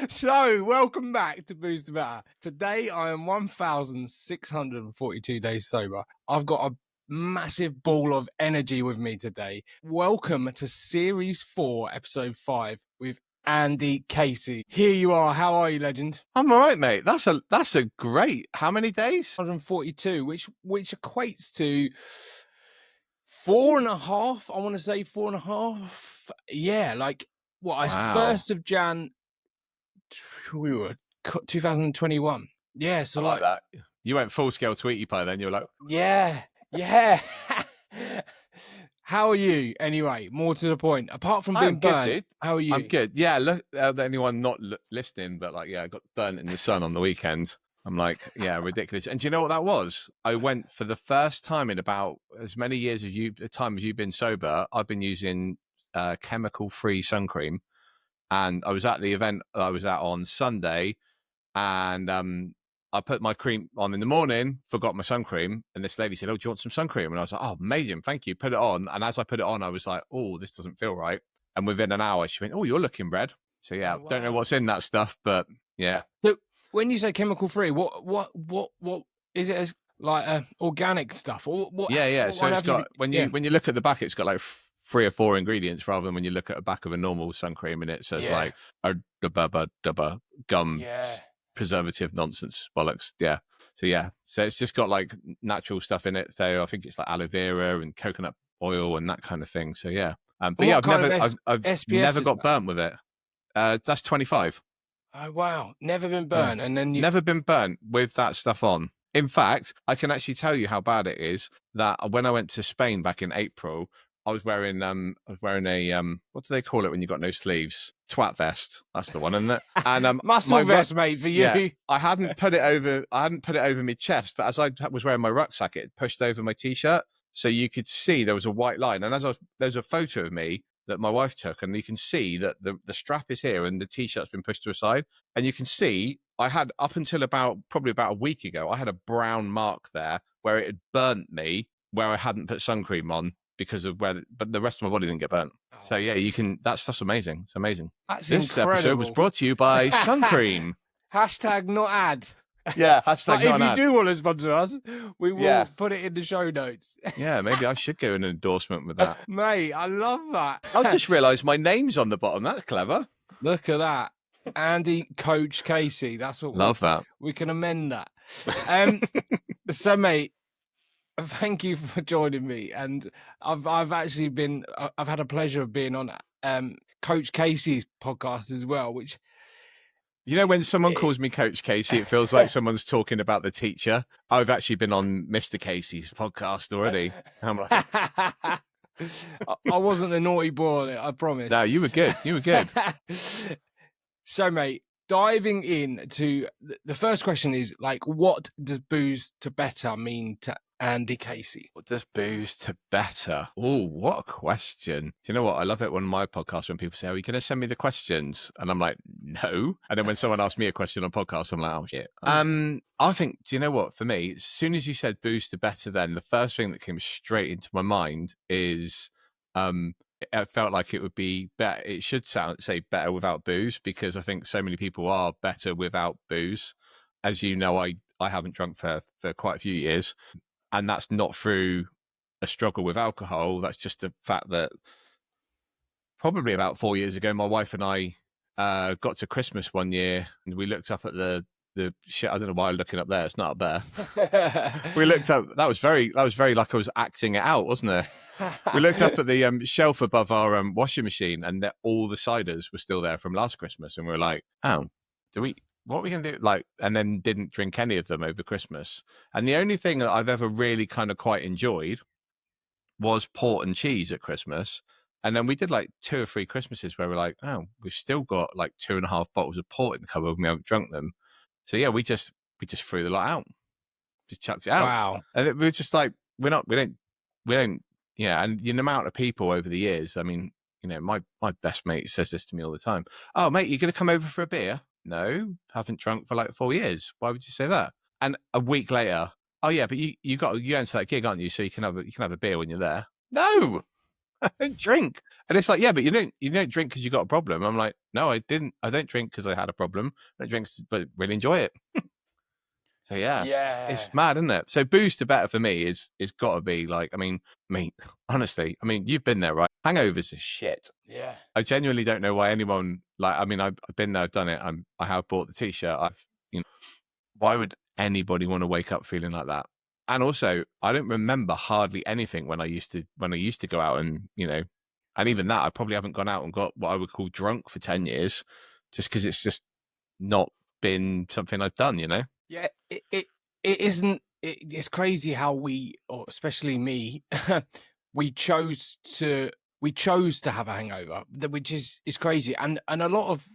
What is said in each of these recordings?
So, welcome back to Boost to Better. Today, I am 1,642 days sober. I've got a massive ball of energy with me today. Welcome to Series 4, Episode 5 with Andy Casey. Here you are. How are you, legend? I'm all right, mate. That's a great. How many days? 142, which equates to 4.5. I want to say 4.5. Yeah, like what? Wow. 1st of Jan. We were 2021. Yeah, so I like that. You went full scale Tweety Pie then. You were like, yeah. How are you anyway? More to the point. Apart from being I'm good, burnt, dude. how are you? I'm good. Yeah, look, anyone not listening, but like, yeah, I got burnt in the sun on the weekend. I'm like, yeah, ridiculous. And do you know what that was? I went for the first time in about as many years as you've been sober. I've been using chemical-free sun cream, and I was at the event I was at on Sunday, and I put my cream on in the morning, forgot my sun cream, and this lady said, "Oh, do you want some sun cream?" And I was like, "Oh, amazing, thank you." Put it on, and as I put it on, I was like, "Oh, this doesn't feel right." And within an hour, she went, "Oh, you're looking red." So yeah, Oh, don't know wow. what's in that stuff, but yeah. So when you say chemical free, what is it? As like organic stuff or what? Yeah. What So one it's have you got when you look at the back, it's got like 3 or 4 ingredients, rather than when you look at the back of a normal sun cream and it says like a dubba gum Yeah. preservative nonsense bollocks. Yeah. So it's just got like natural stuff in it. So I think it's like aloe vera and coconut oil and that kind of thing. So yeah. But yeah, I've SPF never is got that? burnt with it. That's 25. Oh wow, never been burnt, and then you Never been burnt with that stuff on. In fact, I can actually tell you how bad it is. That when I went to Spain back in April, I was wearing a what do they call it when you got no sleeves? Twat vest. That's the one, isn't it? And muscle vest, mate, for you. Yeah, I hadn't put it over my chest, but as I was wearing my rucksack, it pushed over my t-shirt, so you could see there was a white line. And there's a photo of me that my wife took, and you can see that the strap is here and the t-shirt's been pushed to a side, and you can see I had, up until probably about a week ago, I had a brown mark there where it had burnt me, where I hadn't put sun cream on because of but the rest of my body didn't get burnt. Oh. So yeah, that stuff's amazing. It's amazing. That's this incredible. Episode was brought to you by sun cream. Hashtag not ad. Yeah, hashtag but not if you ad. do want to sponsor us, we will put it in the show notes. Yeah, maybe I should go an endorsement with that. Mate, I love that. I just realised my name's on the bottom. That's clever. Look at that. Andy Coach Casey. That's what that. We can amend that. So mate, thank you for joining me. And I've had a pleasure of being on Coach Casey's podcast as well, which, you know, when someone calls me Coach Casey, it feels like someone's talking about the teacher. I've actually been on Mr. Casey's podcast already. I'm like, I wasn't a naughty boy on it, I promise. No, you were good. So, mate, diving into the first question is, like, what does booze to better mean to Andy Casey? What does booze to better? Oh, what a question. Do you know what? I love it on my podcast when people say, "Are you going to send me the questions?" And I'm like, no. And then when someone asks me a question on podcast, I'm like, oh, shit. I think, do you know what? For me, as soon as you said booze to better, then the first thing that came straight into my mind is it felt like it would be better. It should say better without booze, because I think so many people are better without booze. As you know, I haven't drunk for quite a few years. And that's not through a struggle with alcohol. That's just the fact that probably about 4 years ago, my wife and I got to Christmas one year, and we looked up at the shit. I don't know why I'm looking up there. It's not up there. We looked up. That was very like I was acting it out, wasn't it? We looked up at the shelf above our washing machine, and all the ciders were still there from last Christmas. And we were like, oh, what are we going to do? Like, and then didn't drink any of them over Christmas. And the only thing that I've ever really kind of quite enjoyed was port and cheese at Christmas. And then we did like 2 or 3 Christmases where we're like, oh, we've still got like 2.5 bottles of port in the cupboard and we haven't drunk them. So yeah, we just threw the lot out. Just chucked it out. Wow. And we were just like, we don't, yeah. And the amount of people over the years, I mean, you know, my best mate says this to me all the time. Oh, mate, you're going to come over for a beer? No, haven't drunk for like 4 years. Why would you say that? And a week later, oh yeah, but you go into that gig, aren't you? So you can have a beer when you're there. No, I don't drink. And it's like, yeah, but you don't drink because you got a problem. I'm like, no, I didn't. I don't drink because I had a problem. I don't drink, but really enjoy it. So yeah, Yeah. it's mad, isn't it? So booze to better for me is got to be like, I mean, honestly, I mean, you've been there, right? Hangovers are shit. Yeah. I genuinely don't know why anyone like. I mean, I've been there, I've done it. I have bought the t-shirt. Why would anybody want to wake up feeling like that? And also, I don't remember hardly anything when I used to go out and and even that, I probably haven't gone out and got what I would call drunk for 10 years, just because it's just not been something I've done. Yeah, it isn't. It's crazy how we, or especially me, we chose to have a hangover, which is crazy, and a lot of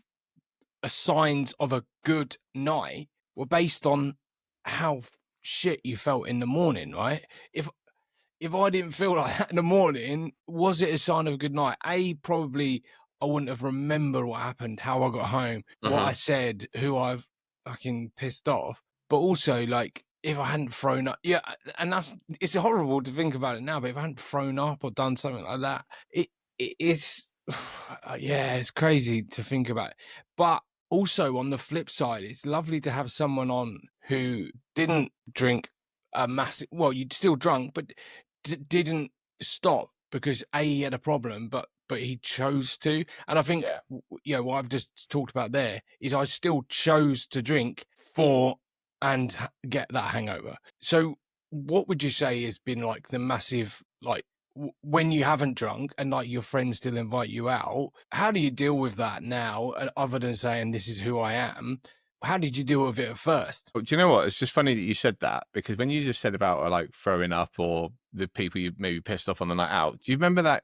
signs of a good night were based on how shit you felt in the morning, right? If I didn't feel like that in the morning, was it a sign of a good night? Probably I wouldn't have remembered what happened, how I got home, what I said, who I've fucking pissed off. But also, like, if I hadn't thrown up, yeah, and it's horrible to think about it now, but if I hadn't thrown up or done something like that, it's yeah, it's crazy to think about. But also on the flip side, it's lovely to have someone on who didn't drink a massive. Well, you'd still drunk, but didn't stop because he had a problem, but he chose to. And I think what I've just talked about there is I still chose to drink for and get that hangover. So what would you say has been like the massive, like, when you haven't drunk and like your friends still invite you out, how do you deal with that now, other than saying this is who I am? How did you deal with it at first? But do you know what? It's just funny that you said that, because when you just said about like throwing up or the people you maybe pissed off on the night out, do you remember that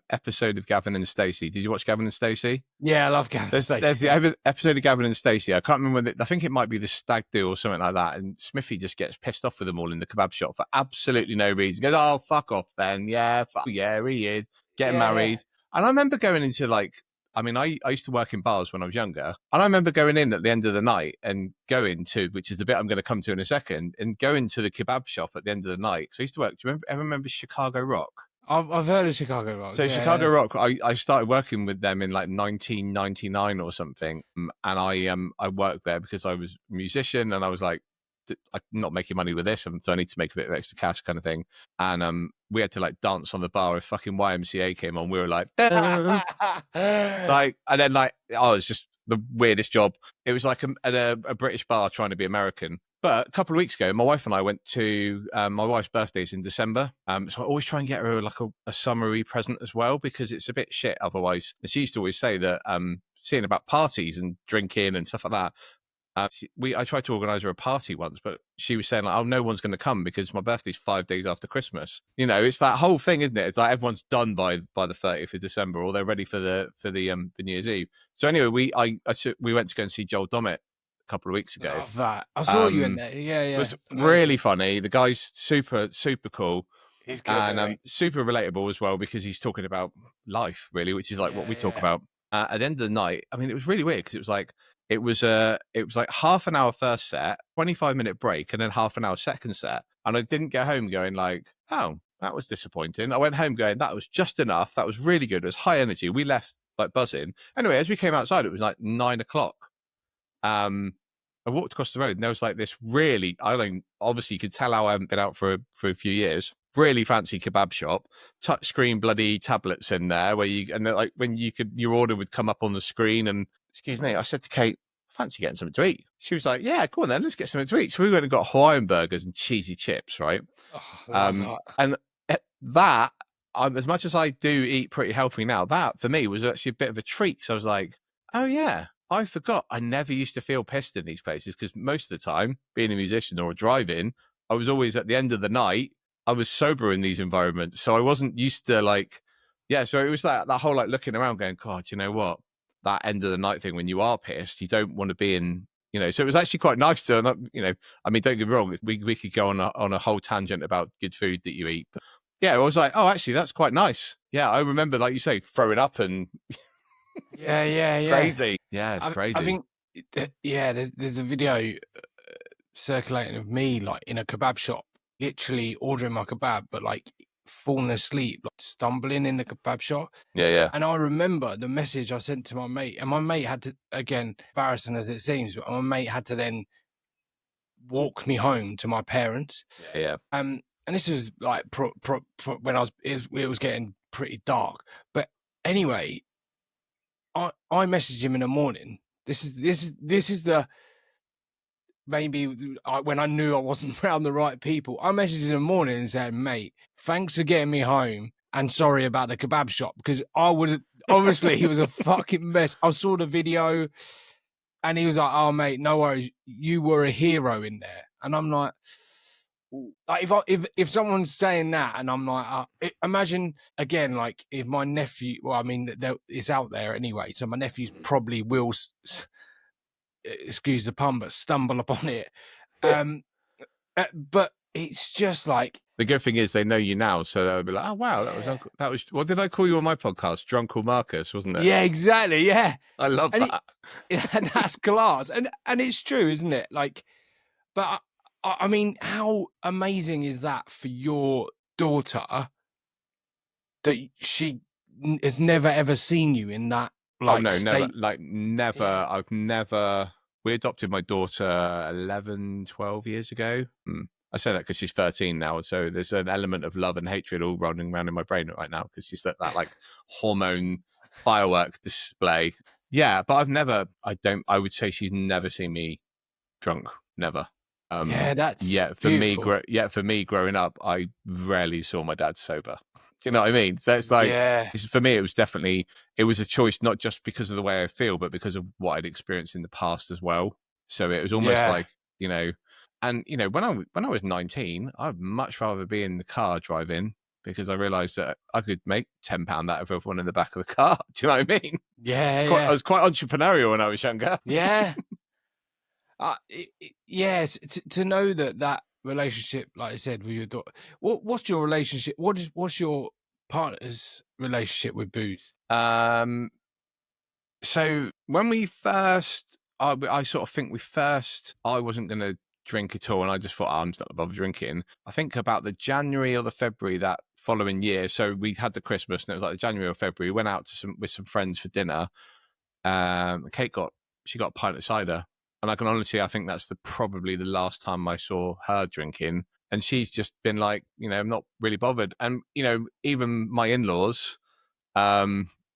episode of Gavin and Stacey? Did you watch Gavin and Stacey? Yeah, I love Gavin. There's the episode of Gavin and Stacey. I can't remember. I think it might be the stag do or something like that. And Smithy just gets pissed off with them all in the kebab shop for absolutely no reason. He goes, "Oh, fuck off then. Yeah, yeah, he is getting married." And I remember going into like, I mean, I used to work in bars when I was younger. And I remember going in at the end of the night and going to, which is the bit I'm going to come to in a second, and going to the kebab shop at the end of the night. So I used to work. Do you ever remember Chicago Rock? I've heard of Chicago Rock. So Chicago Rock, I started working with them in like 1999 or something, and I worked there because I was a musician, and I was like, I'm not making money with this, so I need to make a bit of extra cash, kind of thing. And we had to like dance on the bar if fucking YMCA came on. We were like, like, and then like, oh, it's just the weirdest job. It was like a British bar trying to be American. But a couple of weeks ago, my wife and I went to my wife's birthday's in December. So I always try and get her like a summery present as well, because it's a bit shit otherwise. And she used to always say that seeing about parties and drinking and stuff like that. I tried to organise her a party once, but she was saying like, "Oh, no one's going to come because my birthday's 5 days after Christmas." It's that whole thing, isn't it? It's like everyone's done by the 30th of December, or they're ready for the New Year's Eve. So anyway, we went to go and see Joel Dommett a couple of weeks ago. Love that. I saw you in there. Yeah. It was really funny. The guy's super cool. He's good, and super relatable as well, because he's talking about life, really, which is like what we talk about. At the end of the night, I mean, it was really weird because it was like half an hour first set, 25-minute break, and then half an hour second set. And I didn't get home going like, oh, that was disappointing. I went home going, that was just enough. That was really good. It was high energy. We left like buzzing. Anyway, as we came outside, it was like 9 o'clock. I walked across the road, and there was like this really, obviously you could tell how I haven't been out for a few years, really fancy kebab shop, touchscreen bloody tablets in there and like when your order would come up on the screen. And excuse me, I said to Kate, fancy getting something to eat? She was like, yeah, go on then, let's get something to eat. So we went and got Hawaiian burgers and cheesy chips, right? Love that. And that, as much as I do eat pretty healthy now, that for me was actually a bit of a treat. So I was like, oh yeah, I forgot. I never used to feel pissed in these places, because most of the time, being a musician or driving, I was always at the end of the night, I was sober in these environments. So I wasn't used to like, yeah. So it was that whole like looking around going, God, you know what? That end of the night thing, when you are pissed, you don't want to be in, so it was actually quite nice to, I mean, don't get me wrong. We could go on a whole tangent about good food that you eat. But yeah, I was like, oh, actually, that's quite nice. Yeah. I remember, like you say, throwing up and yeah. Crazy. Yeah, it's crazy. I think, there's a video circulating of me like in a kebab shop, literally ordering my kebab, but like fallen asleep, like stumbling in the kebab shop. Yeah. And I remember the message I sent to my mate, and my mate had to, again, embarrassing as it seems, but my mate had to then walk me home to my parents. Yeah. And this was like when it was getting pretty dark. But anyway, I messaged him in the morning. This is the maybe when I knew I wasn't around the right people. I messaged in the morning and said, "Mate, thanks for getting me home, and sorry about the kebab shop, because I would have obviously he was a fucking mess." I saw the video, and he was like, "Oh, mate, no worries, you were a hero in there," and I'm like. Like if someone's saying that, and I'm like, imagine again, like if my nephew, well, I mean, it's out there anyway, so my nephews probably will, excuse the pun, but stumble upon it. But it's just like, The good thing is they know you now, so they'll be like, "Oh wow, that was what did I call you on my podcast? Drunkle Marcus, wasn't it?" yeah, exactly, yeah. I love And that. and that's class, and it's true, isn't it? Like, but I mean, how amazing is that for your daughter that she has never ever seen you in that Oh like no, never. state? Like never. Yeah. I've never. We adopted my daughter 11, 12 years ago. I say that because she's 13 now, so there's an element of love and hatred all running around in my brain right now because she's that like hormone fireworks display. Yeah, but I've never. I don't. I would say she's never seen me drunk. Never. Yeah, that's Yeah, for me, beautiful. for me growing up, I rarely saw my dad sober. Do you know what I mean? So it's like, Yeah, for me, it was a choice, not just because of the way I feel, but because of what I'd experienced in the past as well. So it was almost yeah, like, and when I was 19, I'd much rather be in the car driving because I realized that I could make £10 out of everyone in the back of the car. Do you know what I mean? yeah, I yeah, was quite entrepreneurial when I was younger. yeah. Yes, to know that relationship, like I said, with your daughter. What's your relationship? What's your partner's relationship with booze? So when we first, I sort of think I wasn't going to drink at all. And I just thought, I'm just not above drinking. I think about the January or the February that following year. So we had the Christmas and it was like the January or February. We went out with some friends for dinner. Kate got a pint of cider. And I can honestly, I think that's probably the last time I saw her drinking. And she's just been like, not really bothered. And, even my in-laws,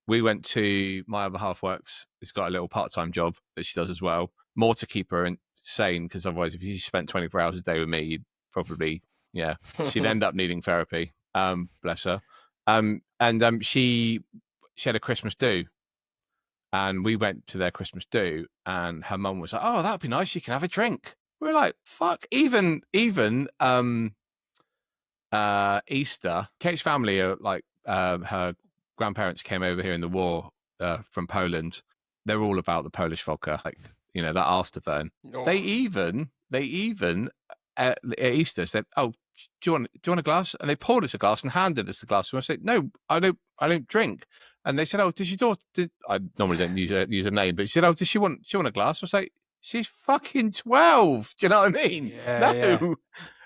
we went to my other half works. It's got a little part-time job that she does as well. More to keep her sane, because otherwise, if you spent 24 hours a day with me, you'd probably, she'd end up needing therapy. Bless her. She had a Christmas do, and we went to their Christmas do, and her mum was like, "Oh, that'd be nice. You can have a drink." We're like, "Fuck!" Even Easter, Kate's family are like her grandparents came over here in the war from Poland. They're all about the Polish vodka, like that afterburn. Oh, They even at Easter said, "Oh, do you want a glass?" And they poured us a glass and handed us the glass. And I said, "No, I don't drink." And they said, "Oh, does your daughter?" I normally don't use a name, but she said, "Oh, does she want a glass?" I was like, "She's fucking 12. Do you know what I mean?" yeah, yeah, No.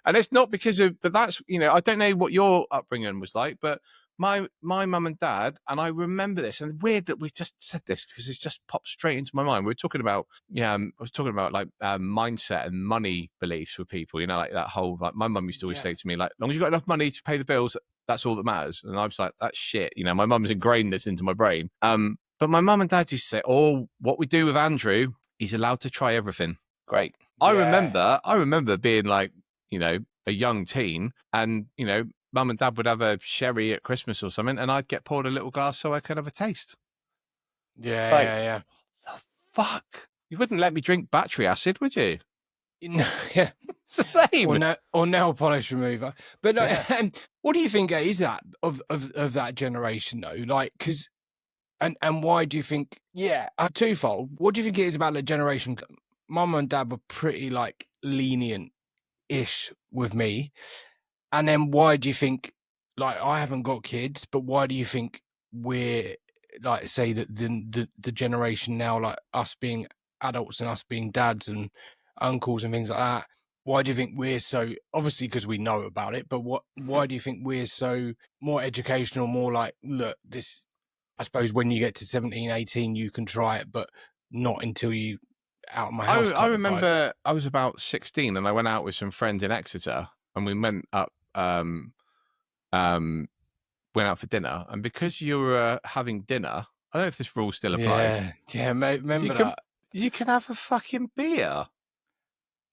And it's not because of, but that's, I don't know what your upbringing was like, but my mum and dad, and I remember this, and weird that we've just said this because it's just popped straight into my mind. We were talking about, I was talking about like mindset and money beliefs with people, like that whole, like my mum used to always yeah, say to me, like, as long as you've got enough money to pay the bills, that's all that matters. And I was like, that's shit. My mum's ingrained this into my brain. But my mum and dad used to say, oh, what we do with Andrew, he's allowed to try everything. Great. I yeah, remember being like, a young teen, and mum and dad would have a sherry at Christmas or something, and I'd get poured a little glass so I could have a taste. yeah, Like, yeah, the fuck? You wouldn't let me drink battery acid, would you? yeah. Yeah. It's the same. Or nail polish remover. But Yeah. what do you think is that of that generation though? Like, because and why do you think? Yeah, twofold. What do you think it is about the generation? Mum and dad were pretty like lenient-ish with me, and then why do you think? Like, I haven't got kids, but why do you think we're like, say that the generation now, like us being adults and us being dads and uncles and things like that? why do you think we're so, obviously because we know about it, but why do you think we're so more educational, more like, look, this, I suppose when you get to 17, 18, you can try it, but not until you out of my house I kind of vibe. remember I was about 16 and I went out with some friends in Exeter and we went up, went out for dinner. And because you were having dinner, I don't know if this rule still applies. Yeah, mate, remember that. You can have a fucking beer.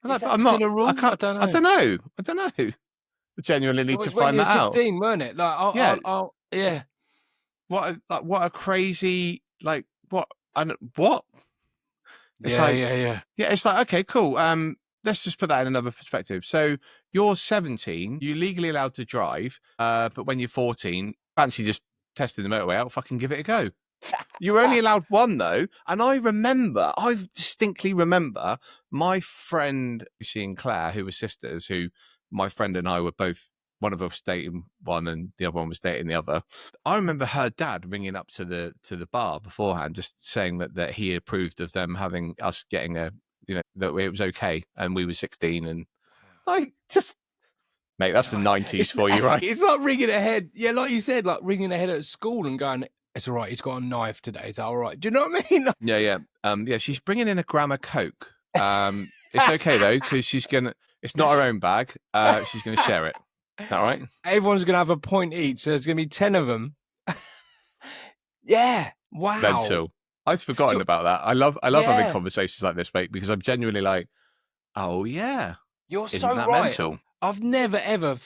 Is that I'm still not, a rule? I don't know. I don't know. I genuinely It need to was when find you were that out. 16, weren't it? Like, Yeah. yeah. What a crazy, like, what? It's Yeah, like, yeah. yeah, it's like, okay, cool. Let's just put that in another perspective. So you're 17, you're legally allowed to drive, but when you're 14, fancy just testing the motorway out, fucking give it a go. You were only allowed one though, and I distinctly remember my friend Lucy and Claire, who were sisters, who my friend and I were both. One of us was dating one, and the other one was dating the other. I remember her dad ringing up to the bar beforehand, just saying that he approved of them having us getting that it was okay, and we were 16, and like just. Mate, that's the 90s for you, right? It's like ringing ahead. Yeah, like you said, like ringing ahead at school and going, it's all right, he's got a knife today. It's all right. Do you know what I mean? Yeah. Yeah, she's bringing in a gram of Coke. It's okay, though, because it's not her own bag. She's going to share it. All right? Everyone's going to have a point each, so there's going to be 10 of them. Yeah. Wow. Mental. I've forgotten about that. I love having conversations like this, mate, because I'm genuinely like, oh, yeah. You're Isn't so that right. mental? I've never, ever,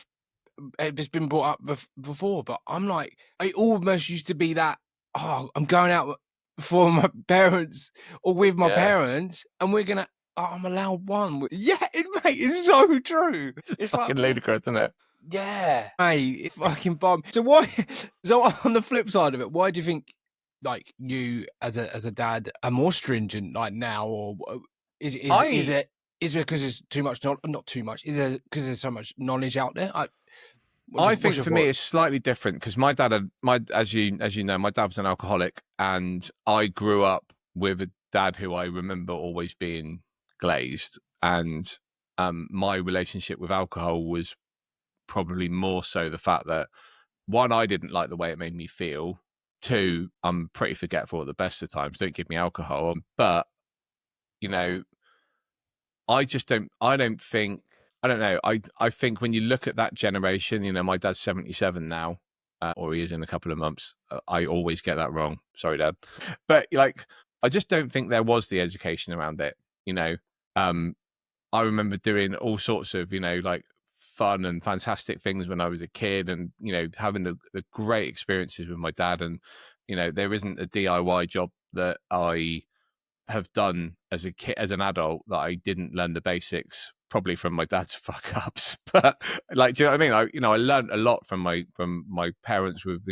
it's been brought up before, but I'm like, it almost used to be that, oh, I'm going out for my parents or with my parents, and we're going to, I'm allowed one. Yeah, mate, it's so true. It's fucking like, ludicrous, isn't it? Yeah. Mate, it's fucking bomb. So on the flip side of it, why do you think, like, you as a dad are more stringent like now, or is it because there's too much, not too much, is it because there's so much knowledge out there? I think for me it's slightly different because my dad, as you know, my dad was an alcoholic, and I grew up with a dad who I remember always being glazed, and my relationship with alcohol was probably more so the fact that, one, I didn't like the way it made me feel. Two, I'm pretty forgetful at the best of times. Don't give me alcohol, but I don't know. I think when you look at that generation, my dad's 77 now, or he is in a couple of months. I always get that wrong. Sorry, Dad. But like, I just don't think there was the education around it. I remember doing all sorts of, like fun and fantastic things when I was a kid, and, having the great experiences with my dad. And, there isn't a DIY job that I have done as a kid, as an adult, that I didn't learn the basics, probably from my dad's fuck ups. But like, do you know what I mean? I learned a lot from my parents with,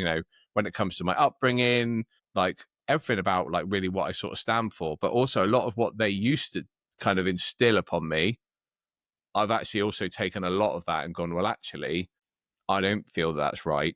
when it comes to my upbringing, like everything about like really what I sort of stand for, but also a lot of what they used to kind of instill upon me. I've actually also taken a lot of that and gone, well, actually, I don't feel that's right.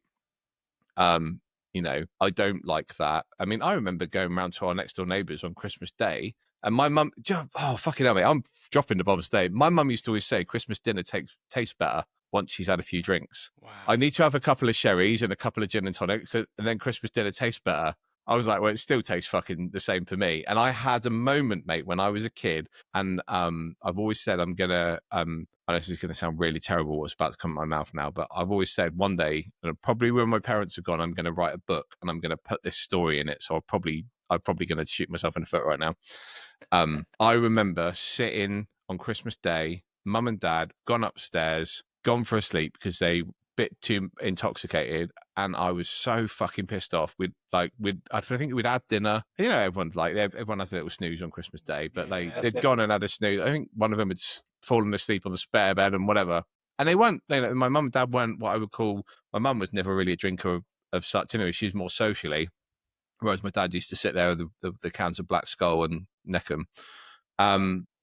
I don't like that. I mean, I remember going around to our next door neighbours on Christmas Day, and my mum, oh, fucking hell, mate, I'm dropping the bombs today. My mum used to always say Christmas dinner tastes better once she's had a few drinks. Wow. I need to have a couple of sherries and a couple of gin and tonics, and then Christmas dinner tastes better. I was like, well, it still tastes fucking the same for me. And I had a moment, mate, when I was a kid, and I've always said I'm gonna I know this is gonna sound really terrible what's about to come out of my mouth now, but I've always said one day, and probably when my parents are gone, I'm gonna write a book and I'm gonna put this story in it. So I'm probably gonna shoot myself in the foot right now. I remember sitting on Christmas Day, mum and dad gone upstairs, gone for a sleep because they bit too intoxicated, and I was so fucking pissed off. I think we'd had dinner. Everyone has a little snooze on Christmas Day, but they'd gone and had a snooze. I think one of them had fallen asleep on the spare bed and whatever. And they weren't. My mum and dad weren't what I would call. My mum was never really a drinker of such. She was more socially, whereas my dad used to sit there with the cans of Black Skull and neck them.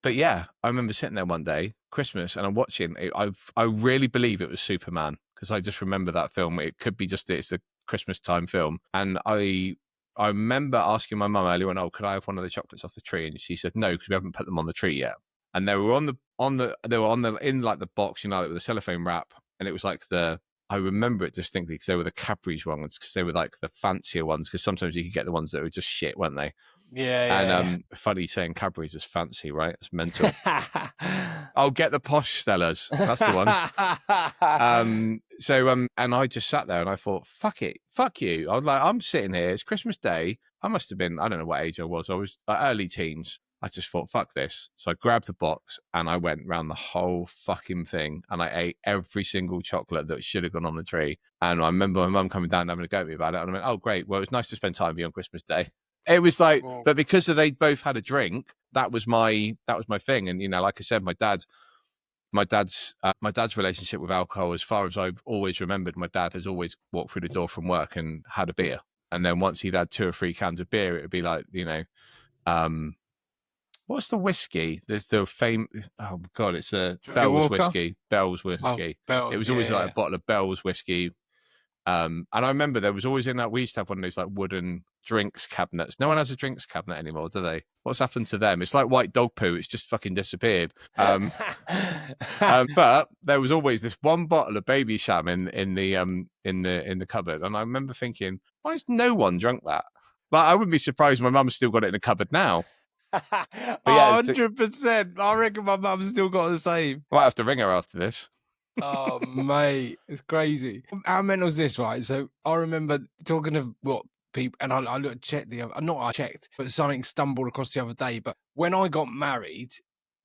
But yeah, I remember sitting there one day, Christmas, and I'm watching. I really believe it was Superman, because I just remember that film. It could be just it's a Christmas time film, and I remember asking my mum earlier on, "Oh, could I have one of the chocolates off the tree?" And she said no, because we haven't put them on the tree yet. and they were in like the box, you know, with the cellophane wrap, and it was like I remember it distinctly because they were the Cadbury's ones, because they were like the fancier ones, because sometimes you could get the ones that were just shit, weren't they? And funny saying Cadbury's is fancy, right? It's mental. I'll get the posh Stellas. That's the ones. And I just sat there and I thought, fuck it, fuck you. I was like, I'm sitting here. It's Christmas Day. I must have been, I don't know what age I was. I was early teens. I just thought, fuck this. So I grabbed the box and I went around the whole fucking thing and I ate every single chocolate that should have gone on the tree. And I remember my mum coming down and having a go at me about it. And I went, oh, great. Well, it was nice to spend time with you on Christmas Day. It was like, but because they both had a drink, that was my thing. And, you know, like I said, my dad's relationship with alcohol, as far as I've always remembered, my dad has always walked through the door from work and had a beer. And then once he'd had 2 or 3 cans of beer, it would be like, you know, what's the whiskey? There's the famous, oh God, it's a Bell's whiskey. Bell's whiskey. Bell's, it was always like a bottle of Bell's whiskey. And I remember there was always in that, we used to have one of those like wooden drinks cabinets. No one has a drinks cabinet anymore, do they? What's happened to them? It's like white dog poo. It's just fucking disappeared. But there was always this one bottle of baby sham in the cupboard. And I remember thinking, why has no one drunk that? Like, I wouldn't be surprised my mum's still got it in the cupboard now. But yeah, 100%. I reckon my mum's still got the same. I might have to ring her after this. Oh, mate, it's crazy. How mental is this, right? So I remember talking of what people, and I checked but something stumbled across the other day. But when I got married,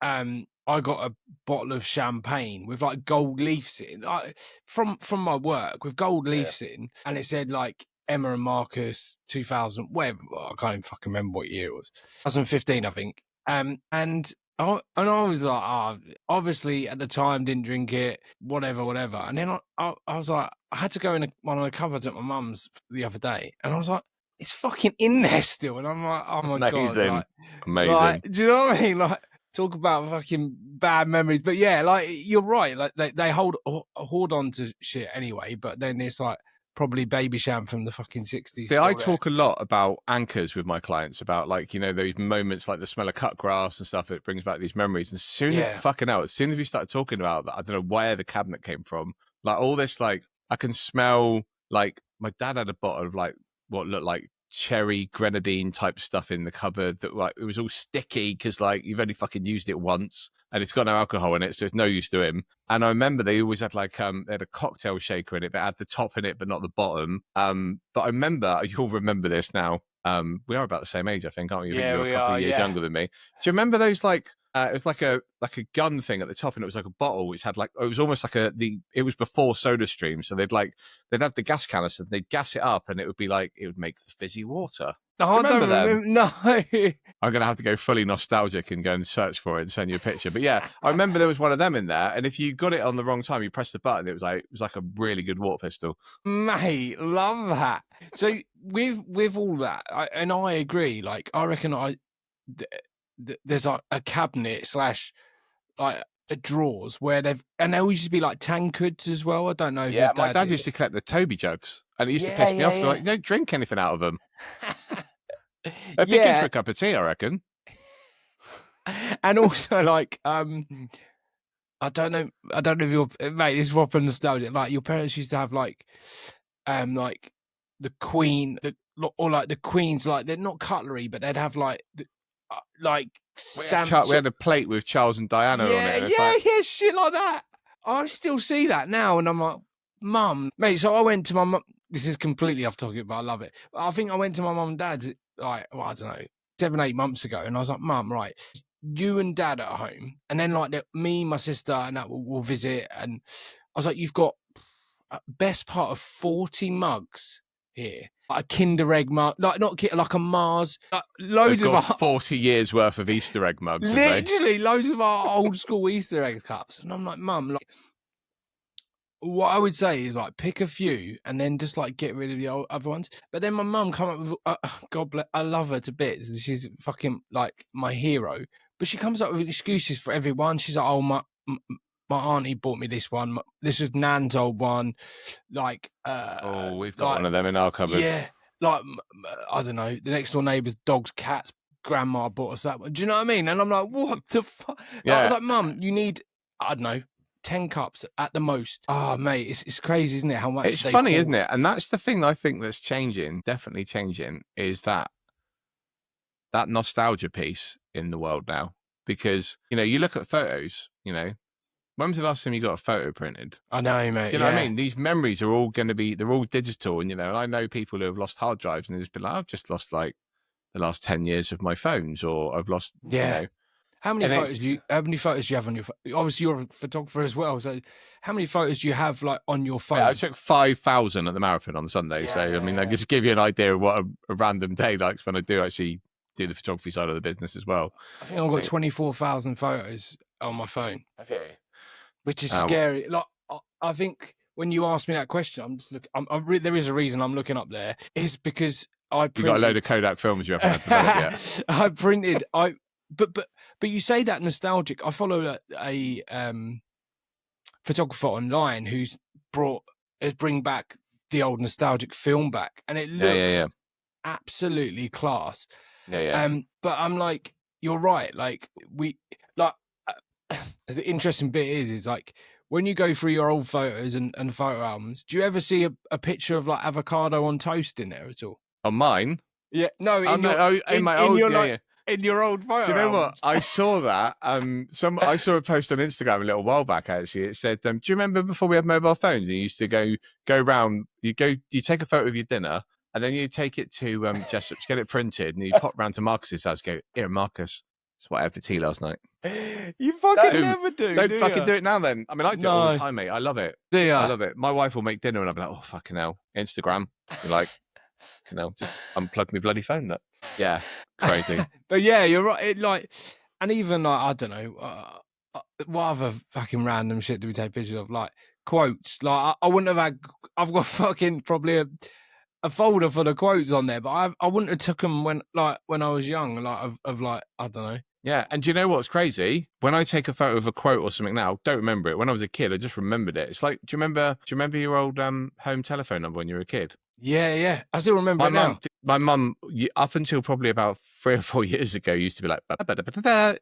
I got a bottle of champagne with like gold leaves in, from my work, with gold leaves in, and it said like Emma and Marcus 2000, whatever. I can't even fucking remember what year it was. 2015, I think. And I was like, obviously at the time didn't drink it, whatever. And then I was like, I had to go in one of the cupboards at my mum's the other day, and I was like, it's fucking in there still. And I'm like, oh my God. Like, amazing. Like, do you know what I mean? Like, talk about fucking bad memories. But yeah, like, you're right. Like, they hold on to shit anyway, but then it's like, probably baby sham from the fucking 60s. See, I talk a lot about anchors with my clients, about like, you know, those moments like the smell of cut grass and stuff. It brings back these memories. And as soon as we started talking about that, I don't know where the cabinet came from. Like all this, like I can smell, like my dad had a bottle of like what looked like cherry grenadine type stuff in the cupboard that like it was all sticky because like you've only fucking used it once and it's got no alcohol in it, so it's no use to him. And I remember they always had like they had a cocktail shaker in it that had the top in it but not the bottom. But I remember, you'll remember this now. We are about the same age, I think, aren't we? Yeah, you're a couple of years younger than me. Do you remember those like it was like a gun thing at the top, and it was like a bottle which had like, it was almost like it was before Soda Stream, so they'd have the gas canister, they'd gas it up, and it would be like, it would make the fizzy water. No, I don't remember. No, I'm gonna have to go fully nostalgic and go and search for it and send you a picture. But yeah, I remember there was one of them in there, and if you got it on the wrong time, you pressed the button, it was like a really good water pistol. Mate, love that. So with all that, and I agree. Like, I reckon there's like a cabinet / like a drawers where they always used to be like tankards as well. I don't know. Yeah, my dad used to collect the Toby jugs, and it used to piss me off. So like, don't drink anything out of them. They're picking for a cup of tea, I reckon. And also, like, I don't know if you're, mate, this is proper nostalgic. Like, your parents used to have like the Queen, or like the Queen's, like, they're not cutlery, but they'd have like stamps. We had a plate with Charles and Diana on it. Yeah, shit like that. I still see that now, and I'm like, Mum, mate. So I went to my mum. This is completely off topic, but I love it. I think I went to my mum and dad's like, well, I don't know, 7-8 months ago, and I was like, Mum, right, you and Dad at home, and then like me, my sister, and that will visit. And I was like, you've got best part of 40 mugs here. Like a Kinder Egg mug, like like a Mars, like loads of 40 years worth of Easter egg mugs. Literally, loads of our old school Easter egg cups. And I'm like, Mum, like, what I would say is like pick a few and then just like get rid of the other ones. But then my mum come up with, God bless, I love her to bits, and she's fucking like my hero. But she comes up with excuses for everyone. She's like, oh, my auntie bought me this one. This is Nan's old one. Like, we've got one of them in our cupboard. Yeah, like, I don't know, the next door neighbour's dog's cats grandma bought us that one. Do you know what I mean? And I'm like, what the fuck? Yeah. I was like, Mum, you need, I don't know, 10 cups at the most. Oh, mate, it's crazy, isn't it? How much It's funny, isn't it? And that's the thing I think that's changing, definitely changing, is that nostalgia piece in the world now. Because, you know, you look at photos, you know, when was the last time you got a photo printed? I know, mate. Do you know what I mean? These memories are all going to be, they're all digital. And, you know, I know people who have lost hard drives and they've just been like, I've just lost like the last 10 years of my phones, or I've lost, you know. How many photos do you have on your phone? Obviously, you're a photographer as well. So how many photos do you have like on your phone? Yeah, I took 5,000 at the marathon on Sunday. So, I mean, I just give you an idea of what a random day likes when I do actually do the photography side of the business as well. I think I've got 24,000 photos on my phone. Okay. Which is scary. Like, I think when you ask me that question, I'm just looking. There is a reason I'm looking up there. Is because you got a load of Kodak films you haven't developed yet. I printed. But you say that nostalgic. I follow a photographer online who's bring back the old nostalgic film back, and it looks absolutely class. But I'm like, you're right. Like the interesting bit is like when you go through your old photos and photo albums, do you ever see a picture of like avocado on toast in there at all? On mine? Yeah, no. In your old photo. Do you know albums. what? I saw that. I saw a post on Instagram a little while back. Actually, it said, "Do you remember before we had mobile phones? You used to go round. You take a photo of your dinner, and then you take it to Jessup's, get it printed, and you pop round to Marcus's house. Go, here, Marcus. That's what I had for tea last night. You fucking never do. Don't fucking do it now. Then I mean, I do it all the time, mate. I love it. Do you? I love it. My wife will make dinner, and I'll be like, oh fucking hell, Instagram. You're like, you know, just unplug my bloody phone. That. Yeah, crazy. But yeah, you're right. And even like I don't know, what other fucking random shit do we take pictures of? Like quotes. Like I wouldn't have had. I've got fucking probably a folder full of quotes on there, but I wouldn't have took them when I was young. Like of like I don't know. Yeah, and do you know what's crazy? When I take a photo of a quote or something now, don't remember it. When I was a kid, I just remembered it. It's like, do you remember your old home telephone number when you were a kid? Yeah. I still remember it now. My mum, up until probably about 3 or 4 years ago, used to be like,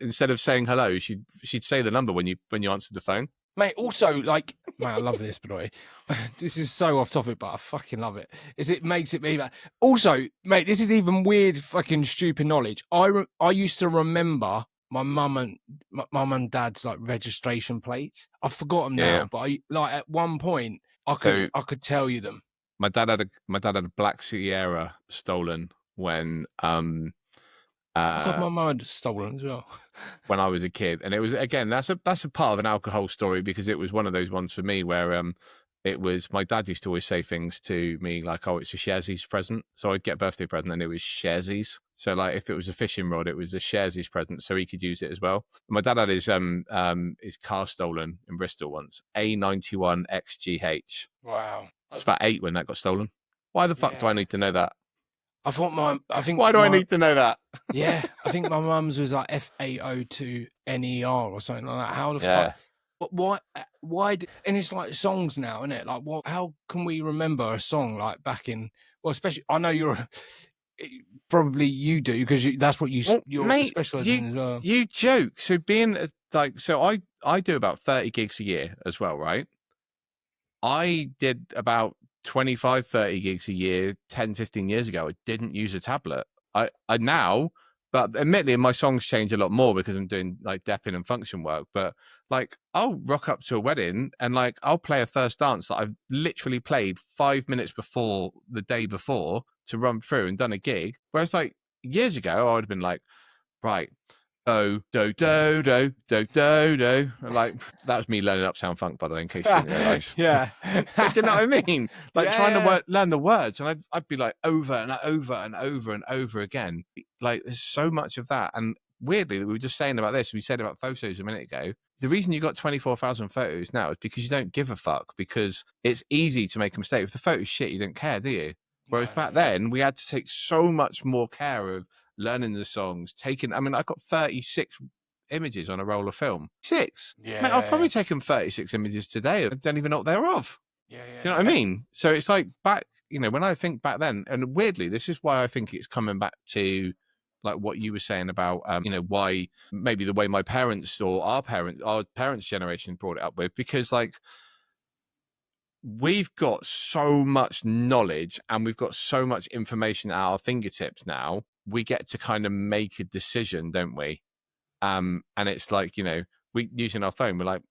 instead of saying hello, she'd say the number when you answered the phone. Mate, also, like, man, I love this, by the way. This is so off topic, but I fucking love it. It makes it me. Also, mate, this is even weird, fucking stupid knowledge. I used to remember my mum and dad's like registration plates. I've forgotten now, but at one point I could tell you them. My dad had a black Sierra stolen when my mum had stolen as well when I was a kid, and it was, again, that's a part of an alcohol story, because it was one of those ones for me where it was, my dad used to always say things to me like, oh, it's a Sharesies present. So I'd get a birthday present and it was Sharesies. So like if it was a fishing rod, it was a Sharesies present, so he could use it as well. My dad had his car stolen in Bristol once, A91 XGH. Wow. I was about 8 when that got stolen. Why the fuck do I need to know that? Why do I need to know that? Yeah, I think my mum's was like F802NER or something like that. How the fuck? Why? And it's like songs now, isn't it? Like, what? How can we remember a song like back in? Well, especially I know probably you do, because that's what you're specialising in as well. You joke. So being I do about 30 gigs a year as well, right? I did about 25, 30 gigs a year 10, 15 years ago. I didn't use a tablet. I now, but admittedly my songs change a lot more because I'm doing like depping and function work, but like I'll rock up to a wedding and like I'll play a first dance that I've literally played 5 minutes before the day before to run through and done a gig. Whereas like years ago I would have been like, right, do do do do do do do. Like that was me learning Uptown Funk, by the way, in case you didn't realise. Yeah. Do you know what I mean? Like trying to learn the words, and I'd be like over and over and over and over again. Like there's so much of that. And weirdly, we were just saying about this. We said about photos a minute ago. The reason you got 24,000 photos now is because you don't give a fuck, because it's easy to make a mistake. If the photo's shit, you don't care, do you? Whereas back then, we had to take so much more care of learning the songs, I've got 36 images on a roll of film. 6? Yeah. Mate, I've probably taken 36 images today. I don't even know what they're of. Yeah. Do you know what I mean? So it's like back, when I think back then, and weirdly, this is why I think it's coming back to like what you were saying about, why maybe the way my parents or our parents' generation brought it up with, because like we've got so much knowledge and we've got so much information at our fingertips now. We get to kind of make a decision, don't we? And it's like, we using our phone, we're like,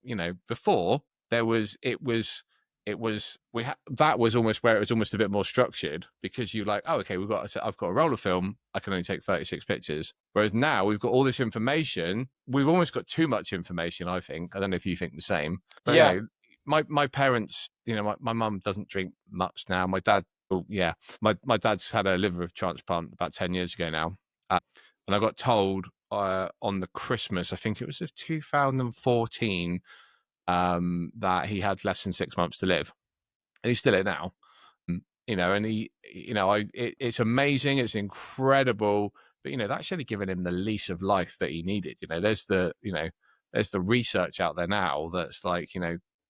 before that was almost where it was almost a bit more structured, because you like, oh, okay, I've got a roll of film, I can only take 36 pictures. Whereas now we've got all this information, we've almost got too much information, I think. I don't know if you think the same, but Yeah. my parents, my mum doesn't drink much now. My dad, my dad's had a liver transplant about 10 years ago now. And I got told on the Christmas, I think it was of 2014, that he had less than 6 months to live, and he's still here now. And it's amazing, it's incredible, but that should have given him the lease of life that he needed. There's the research out there now that's like,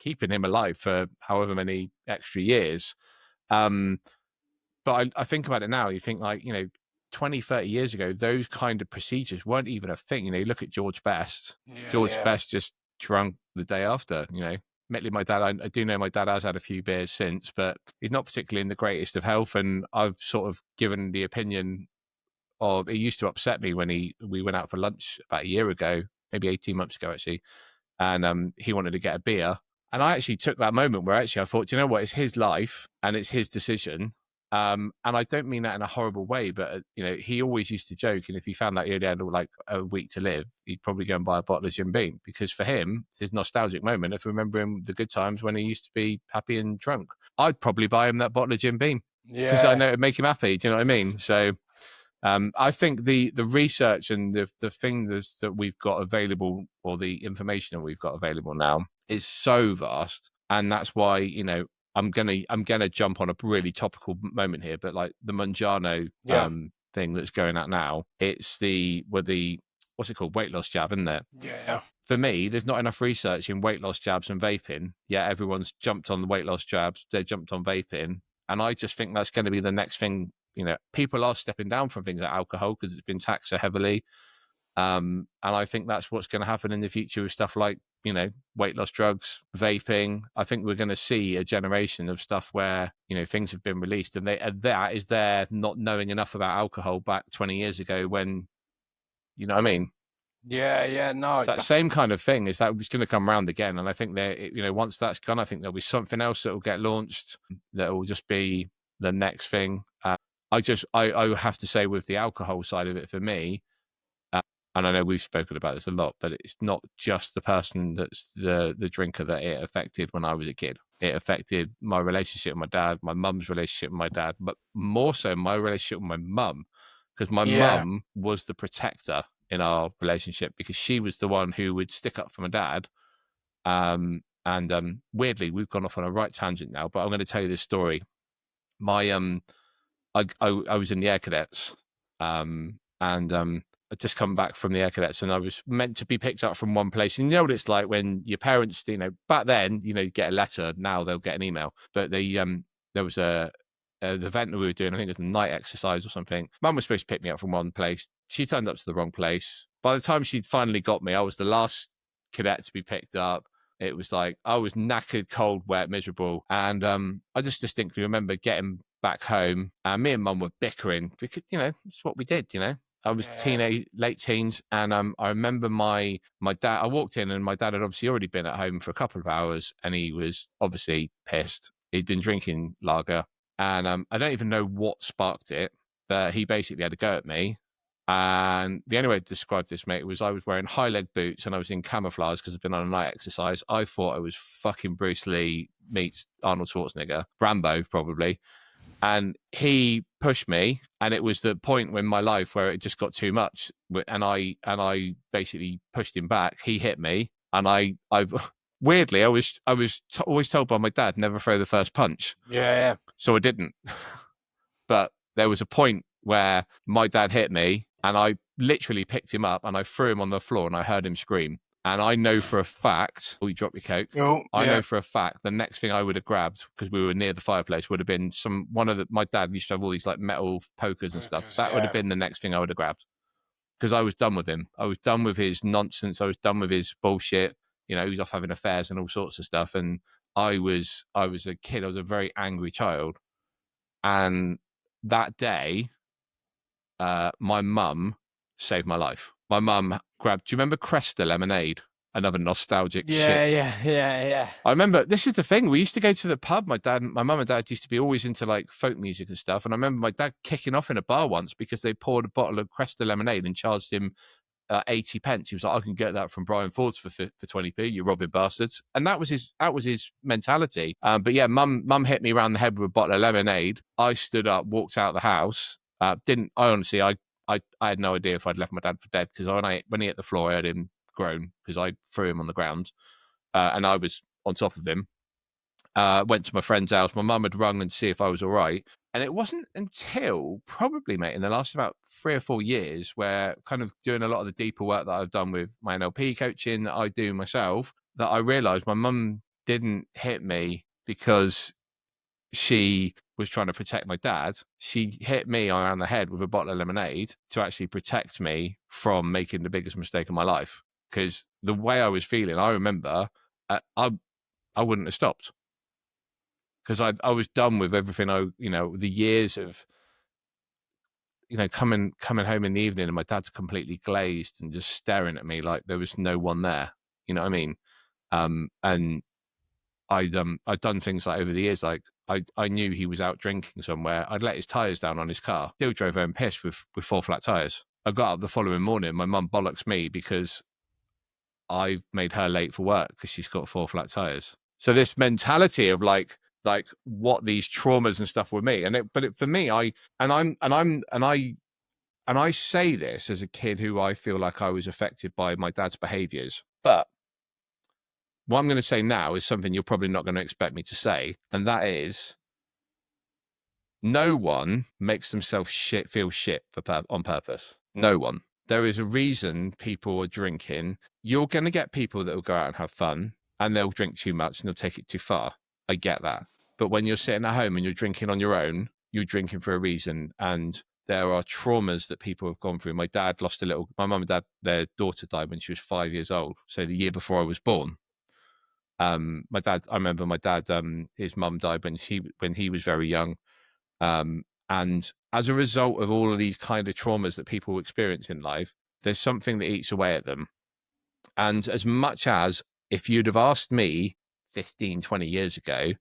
keeping him alive for however many extra years. But I think about it now, you think like, 20, 30 years ago, those kind of procedures weren't even a thing. You look at George Best. George Best just drunk the day after, Admittedly, my dad, I do know my dad has had a few beers since, but he's not particularly in the greatest of health. And I've sort of given the opinion of, it used to upset me when we went out for lunch about a year ago, maybe 18 months ago, actually. And he wanted to get a beer. And I actually took that moment where actually I thought, you know what, it's his life and it's his decision. And I don't mean that in a horrible way, but he always used to joke, and if he found that he only had like a week to live, he'd probably go and buy a bottle of Jim Beam, because for him, it's his nostalgic moment of remembering the good times when he used to be happy and drunk. I'd probably buy him that bottle of Jim Beam because I know it'd make him happy. Do you know what I mean? So I think the research and the things that we've got available, or the information that we've got available now, is so vast, and that's why I'm gonna jump on a really topical moment here, but like the Monjano thing that's going out now, it's the what's it called, weight loss jab, isn't it? Yeah. For me, there's not enough research in weight loss jabs and vaping. Yeah, everyone's jumped on the weight loss jabs, they jumped on vaping, and I just think that's going to be the next thing. People are stepping down from things like alcohol because it's been taxed so heavily. And I think that's what's going to happen in the future with stuff like, weight loss drugs, vaping. I think we're going to see a generation of stuff where, things have been released, and that is their not knowing enough about alcohol back 20 years ago when, you know what I mean? Yeah. No. It's that same kind of thing. Is that it's going to come around again? And I think once that's gone, I think there'll be something else that will get launched that will just be the next thing. I have to say, with the alcohol side of it, for me, and I know we've spoken about this a lot, but it's not just the person that's the drinker that it affected when I was a kid. It affected my relationship with my dad, my mum's relationship with my dad, but more so my relationship with my mum, because my mum was the protector in our relationship, because she was the one who would stick up for my dad. And weirdly, we've gone off on a right tangent now, but I'm going to tell you this story. I was in the Air Cadets, and I'd just come back from the Air Cadets, and I was meant to be picked up from one place. And you know what it's like when your parents, back then, you get a letter. Now they'll get an email. But there was the event that we were doing. I think it was a night exercise or something. Mum was supposed to pick me up from one place. She turned up to the wrong place. By the time she'd finally got me, I was the last cadet to be picked up. It was like I was knackered, cold, wet, miserable, and I just distinctly remember getting back home, and me and Mum were bickering because it's what we did. I was late teens, and I remember my dad. I walked in, and my dad had obviously already been at home for a couple of hours, and he was obviously pissed. He'd been drinking lager, and I don't even know what sparked it, but he basically had a go at me. And the only way to describe this, mate, was I was wearing high leg boots and I was in camouflage because I've been on a night exercise. I thought I was fucking Bruce Lee meets Arnold Schwarzenegger, Rambo probably. And he pushed me, and it was the point in my life where it just got too much. And I basically pushed him back. He hit me, and I've weirdly, I was always told by my dad never throw the first punch. Yeah. So I didn't. But there was a point where my dad hit me, and I literally picked him up and I threw him on the floor, and I heard him scream. And I know for a fact, you drop your coke. I know for a fact the next thing I would have grabbed, because we were near the fireplace, would have been my dad used to have all these like metal pokers and stuff. That would have been the next thing I would have grabbed. because I was done with him. I was done with his nonsense. I was done with his bullshit. He was off having affairs and all sorts of stuff. And I was a kid. I was a very angry child. And that day, my mum saved my life. My mum grabbed, do you remember Cresta lemonade? Another nostalgic shit. Yeah. I remember, this is the thing, we used to go to the pub. My mum and dad used to be always into like folk music and stuff. And I remember my dad kicking off in a bar once because they poured a bottle of Cresta lemonade and charged him 80 pence. He was like, I can get that from Brian Ford's for 20p, you robbing bastards. And that was his mentality. But yeah, mum hit me around the head with a bottle of lemonade. I stood up, walked out of the house. I had no idea if I'd left my dad for dead, because when he hit the floor, I heard him groan because I threw him on the ground, and I was on top of him. Went to my friend's house. My mum had rung and see if I was all right. And it wasn't until probably, mate, in the last about 3 or 4 years, where kind of doing a lot of the deeper work that I've done with my NLP coaching that I do myself, that I realized my mum didn't hit me because she was trying to protect my dad. She hit me around the head with a bottle of lemonade to actually protect me from making the biggest mistake of my life. Because the way I was feeling, I remember I wouldn't have stopped. Because I was done with everything. The years of, coming home in the evening and my dad's completely glazed and just staring at me like there was no one there. You know what I mean? And I'd done things like over the years, like I knew he was out drinking somewhere. I'd let his tires down on his car. Still drove home pissed with 4 flat tires. I got up the following morning. My mum bollocks me because I've made her late for work because she's got 4 flat tires. So this mentality of like what these traumas and stuff were me, for me, I say this as a kid who I feel like I was affected by my dad's behaviors. But what I'm going to say now is something you're probably not going to expect me to say, and that is, no one makes themselves feel shit on purpose. No one. There is a reason people are drinking. You're going to get people that will go out and have fun, and they'll drink too much and they'll take it too far. I get that. But when you're sitting at home and you're drinking on your own, you're drinking for a reason. And there are traumas that people have gone through. My mum and dad, their daughter died when she was 5 years old. So the year before I was born. I remember my dad, his mum died when he was very young. And as a result of all of these kind of traumas that people experience in life, there's something that eats away at them. And as much as if you'd have asked me 15, 20 years ago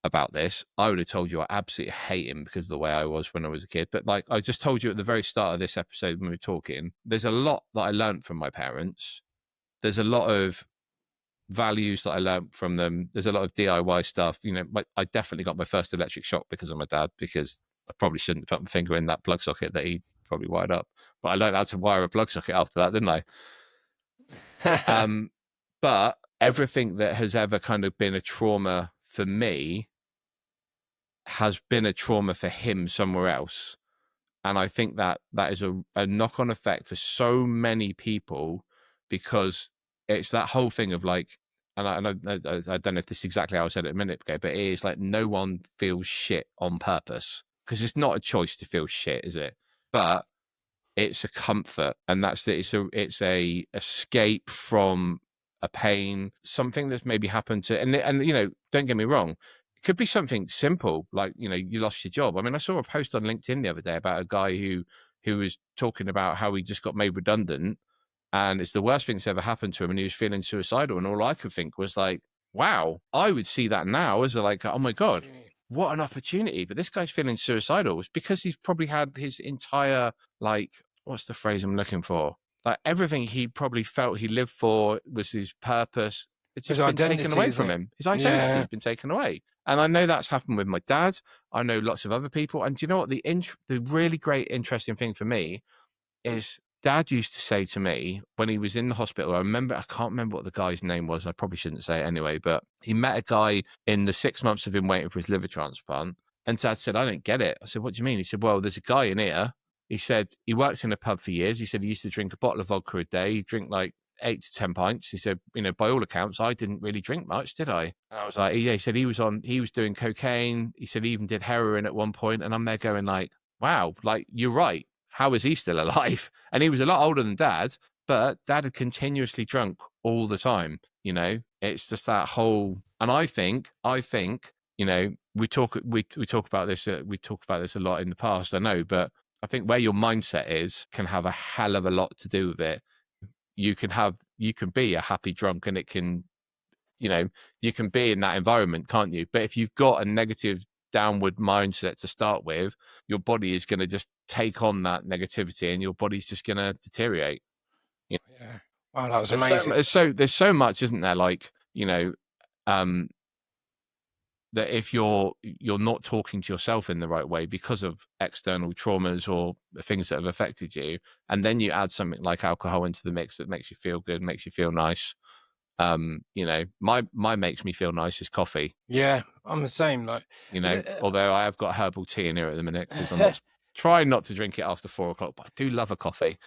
about this, I would have told you I absolutely hate him because of the way I was when I was a kid. But like I just told you at the very start of this episode when we were talking, there's a lot that I learned from my parents. There's a lot of values that I learned from them. There's a lot of DIY stuff. I definitely got my first electric shock because of my dad, because I probably shouldn't have put my finger in that plug socket that he probably wired up. But I learned how to wire a plug socket after that, didn't I? But everything that has ever kind of been a trauma for me has been a trauma for him somewhere else. And I think that is a knock-on effect for so many people, because it's that whole thing of like, and I don't know if this is exactly how I said it a minute ago, but it is like no one feels shit on purpose, because it's not a choice to feel shit, is it? But it's a comfort, and it's a escape from a pain, something that's maybe happened to, and don't get me wrong, it could be something simple, like, you lost your job. I mean, I saw a post on LinkedIn the other day about a guy who was talking about how he just got made redundant, and it's the worst thing that's ever happened to him, and he was feeling suicidal. And all I could think was like, wow, I would see that now as like, oh my God, what an opportunity. But this guy's feeling suicidal. It's because he's probably had his entire, like, what's the phrase I'm looking for? Like everything he probably felt he lived for was his purpose. It's just been taken away from him. His identity has been taken away. And I know that's happened with my dad. I know lots of other people. And do you know what? The really great, interesting thing for me is Dad used to say to me when he was in the hospital, I can't remember what the guy's name was. I probably shouldn't say it anyway, but he met a guy in the 6 months of him waiting for his liver transplant. And Dad said, I don't get it. I said, what do you mean? He said, well, there's a guy in here. He said, he works in a pub for years. He said he used to drink a bottle of vodka a day. He'd drink like 8 to 10 pints. He said, by all accounts, I didn't really drink much, did I? And I was like, yeah, he said he was doing cocaine. He said he even did heroin at one point. And I'm there going like, wow, like, you're right. how is he still alive? And he was a lot older than Dad, but Dad had continuously drunk all the time. You know, it's just that whole. And I think, you know, we talk about this. We talk about this a lot in the past. I know, but I think where your mindset is can have a hell of a lot to do with it. You can be a happy drunk, and it can, you know, you can be in that environment, can't you? But if you've got a negative downward mindset to start with, your body is going to just take on that negativity, and your body's just going to deteriorate. You know? Yeah. Wow, that was amazing. There's so much, isn't there? Like, you know, that if you're not talking to yourself in the right way because of external traumas or things that have affected you, and then you add something like alcohol into the mix that makes you feel good, makes you feel nice. You know, my makes me feel nice is coffee. Yeah, I'm the same. Like, You know, but, although I have got herbal tea in here at the minute because I'm not trying not to drink it after 4 o'clock, but I do love a coffee.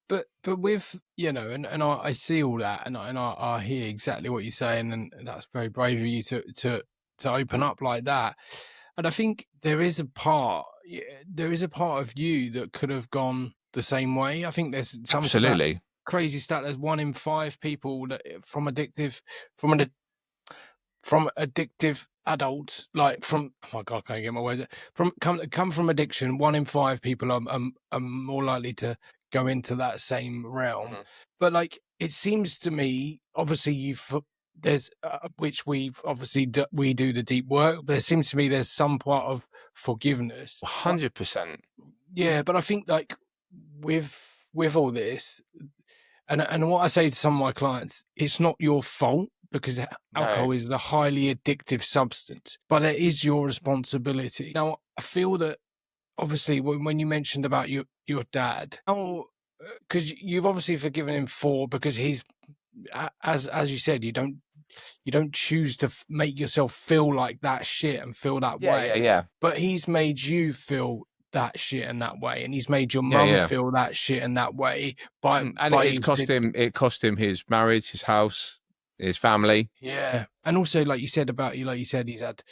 but with, you know, and I see all that, and I hear exactly what you're saying, and that's very brave of you to open up like that. And I think there is a part of you that could have gone the same way. I think there's some Absolutely. crazy stat. There's 1 in 5 people that from addictive adults, like from, oh my God, I can't get my words, come from addiction. 1 in 5 people are more likely to go into that same realm. Mhm. But like, it seems to me, obviously there's which we've obviously we do the deep work, but there seems to me there's some part of forgiveness. 100%. Yeah, but I think like with all this, and what I say to some of my clients, it's not your fault, because alcohol No. is a highly addictive substance, but it is your responsibility. Now, I feel that obviously when you mentioned about your dad, because you've obviously forgiven him because he's, as you said, you don't choose to make yourself feel like that shit and feel that way. Yeah. But he's made you feel that shit in that way, and he's made your Yeah, mum yeah. feel that shit in that way by And it cost him his marriage, his house, his family. Yeah, and also like you said, he's had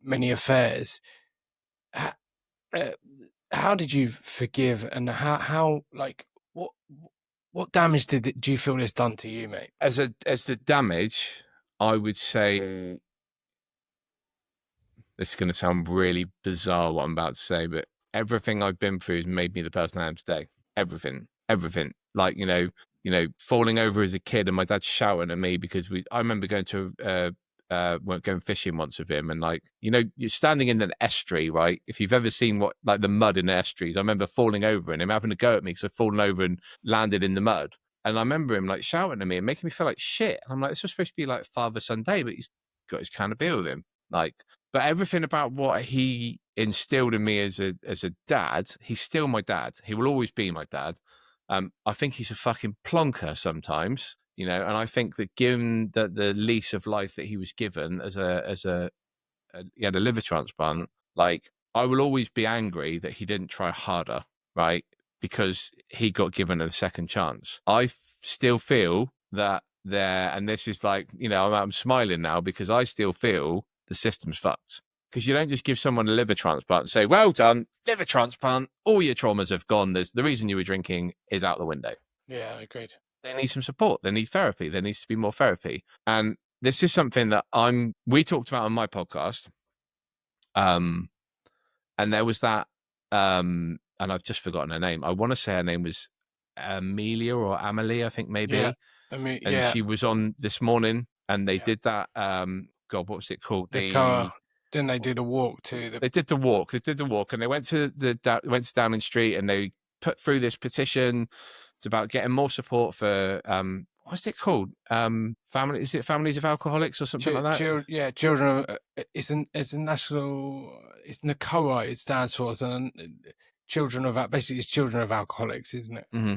many affairs. H- uh, How did you forgive, and how like what damage do you feel this done to you, mate? As the damage, I would say, this is going to sound really bizarre what I'm about to say, but everything I've been through has made me the person I am today. Everything. Like, you know, falling over as a kid and my dad shouting at me because I remember going to going fishing once with him, and like, you know, you're standing in an estuary, right? If you've ever seen what, like, the mud in the estuaries, I remember falling over and him having a go at me because I'd fallen over and landed in the mud. And I remember him like shouting at me and making me feel like shit. And I'm like, it's just supposed to be like Father-son day, but he's got his can of beer with him. Like, but everything about what he instilled in me as a dad, he's still my dad. He will always be my dad. I think he's a fucking plonker sometimes, you know, and I think that given that the lease of life that he was given he had a liver transplant, like, I will always be angry that he didn't try harder, right? Because he got given a second chance. I still feel that and this is like, you know, I'm smiling now because I still feel the system's fucked. Because you don't just give someone a liver transplant and say, well done, liver transplant, all your traumas have gone. The reason you were drinking is out the window. Yeah, agreed. They need some support. They need therapy. There needs to be more therapy. And this is something that we talked about on my podcast. And there was that, and I've just forgotten her name. I want to say her name was Amelia or Amelie, I think maybe. Yeah, I mean, And yeah, she was on this morning, and they Yeah. did that. God, what was it called? the car. Then they did a walk to They did the walk. They did the walk, and they went to Downing Street, and they put through this petition. It's about getting more support for what's it called? Family? Is it Families of Alcoholics or something like that? yeah, children. It's a national. It's NACOA. It stands for, so children of basically it's children of alcoholics, isn't it? Mm-hmm.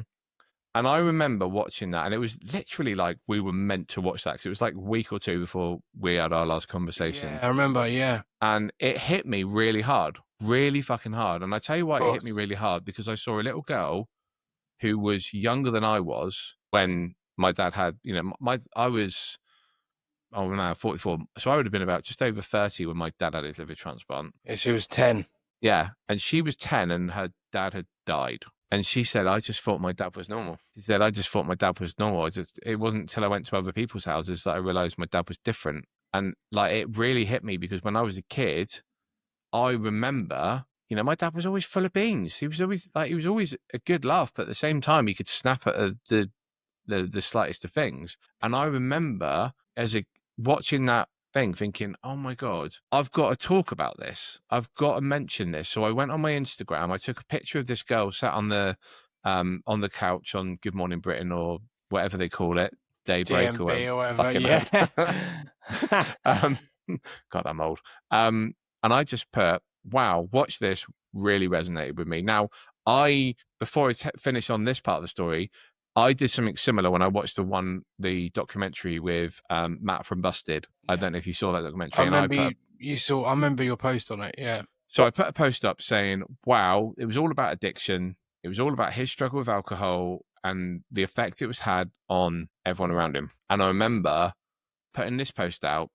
And I remember watching that, and it was literally like we were meant to watch that because it was like a week or two before we had our last conversation. Yeah, I remember. Yeah, And it hit me really hard, really fucking hard. And I tell you why it hit me really hard, because I saw a little girl who was younger than I was when my dad had, you know, I was, oh, now 44. So I would have been about just over 30 when my dad had his liver transplant. Yeah, she was 10. Yeah, and she was 10 and her dad had died. And she said, I just thought my dad was normal. She said, I just thought my dad was normal. It wasn't until I went to other people's houses that I realized my dad was different. And like, it really hit me because when I was a kid, I remember, my dad was always full of beans. He was always a good laugh, but at the same time, he could snap at the slightest of things. And I remember watching that thing thinking, oh my God, I've got to talk about this. I've got to mention this. So I went on my Instagram. I took a picture of this girl sat on the couch on Good Morning Britain or whatever they call it, Daybreak or GMB whatever or whatever. fucking Yeah. um, God, I'm old. And I just put, wow, watch this, really resonated with me. Now, before I finish on this part of the story, I did something similar when I watched the documentary with Matt from Busted. I don't know if you saw that I documentary. And remember I remember your post on it. Yeah. So I put a post up saying, wow, it was all about addiction. It was all about his struggle with alcohol and the effect it was had on everyone around him. And I remember putting this post out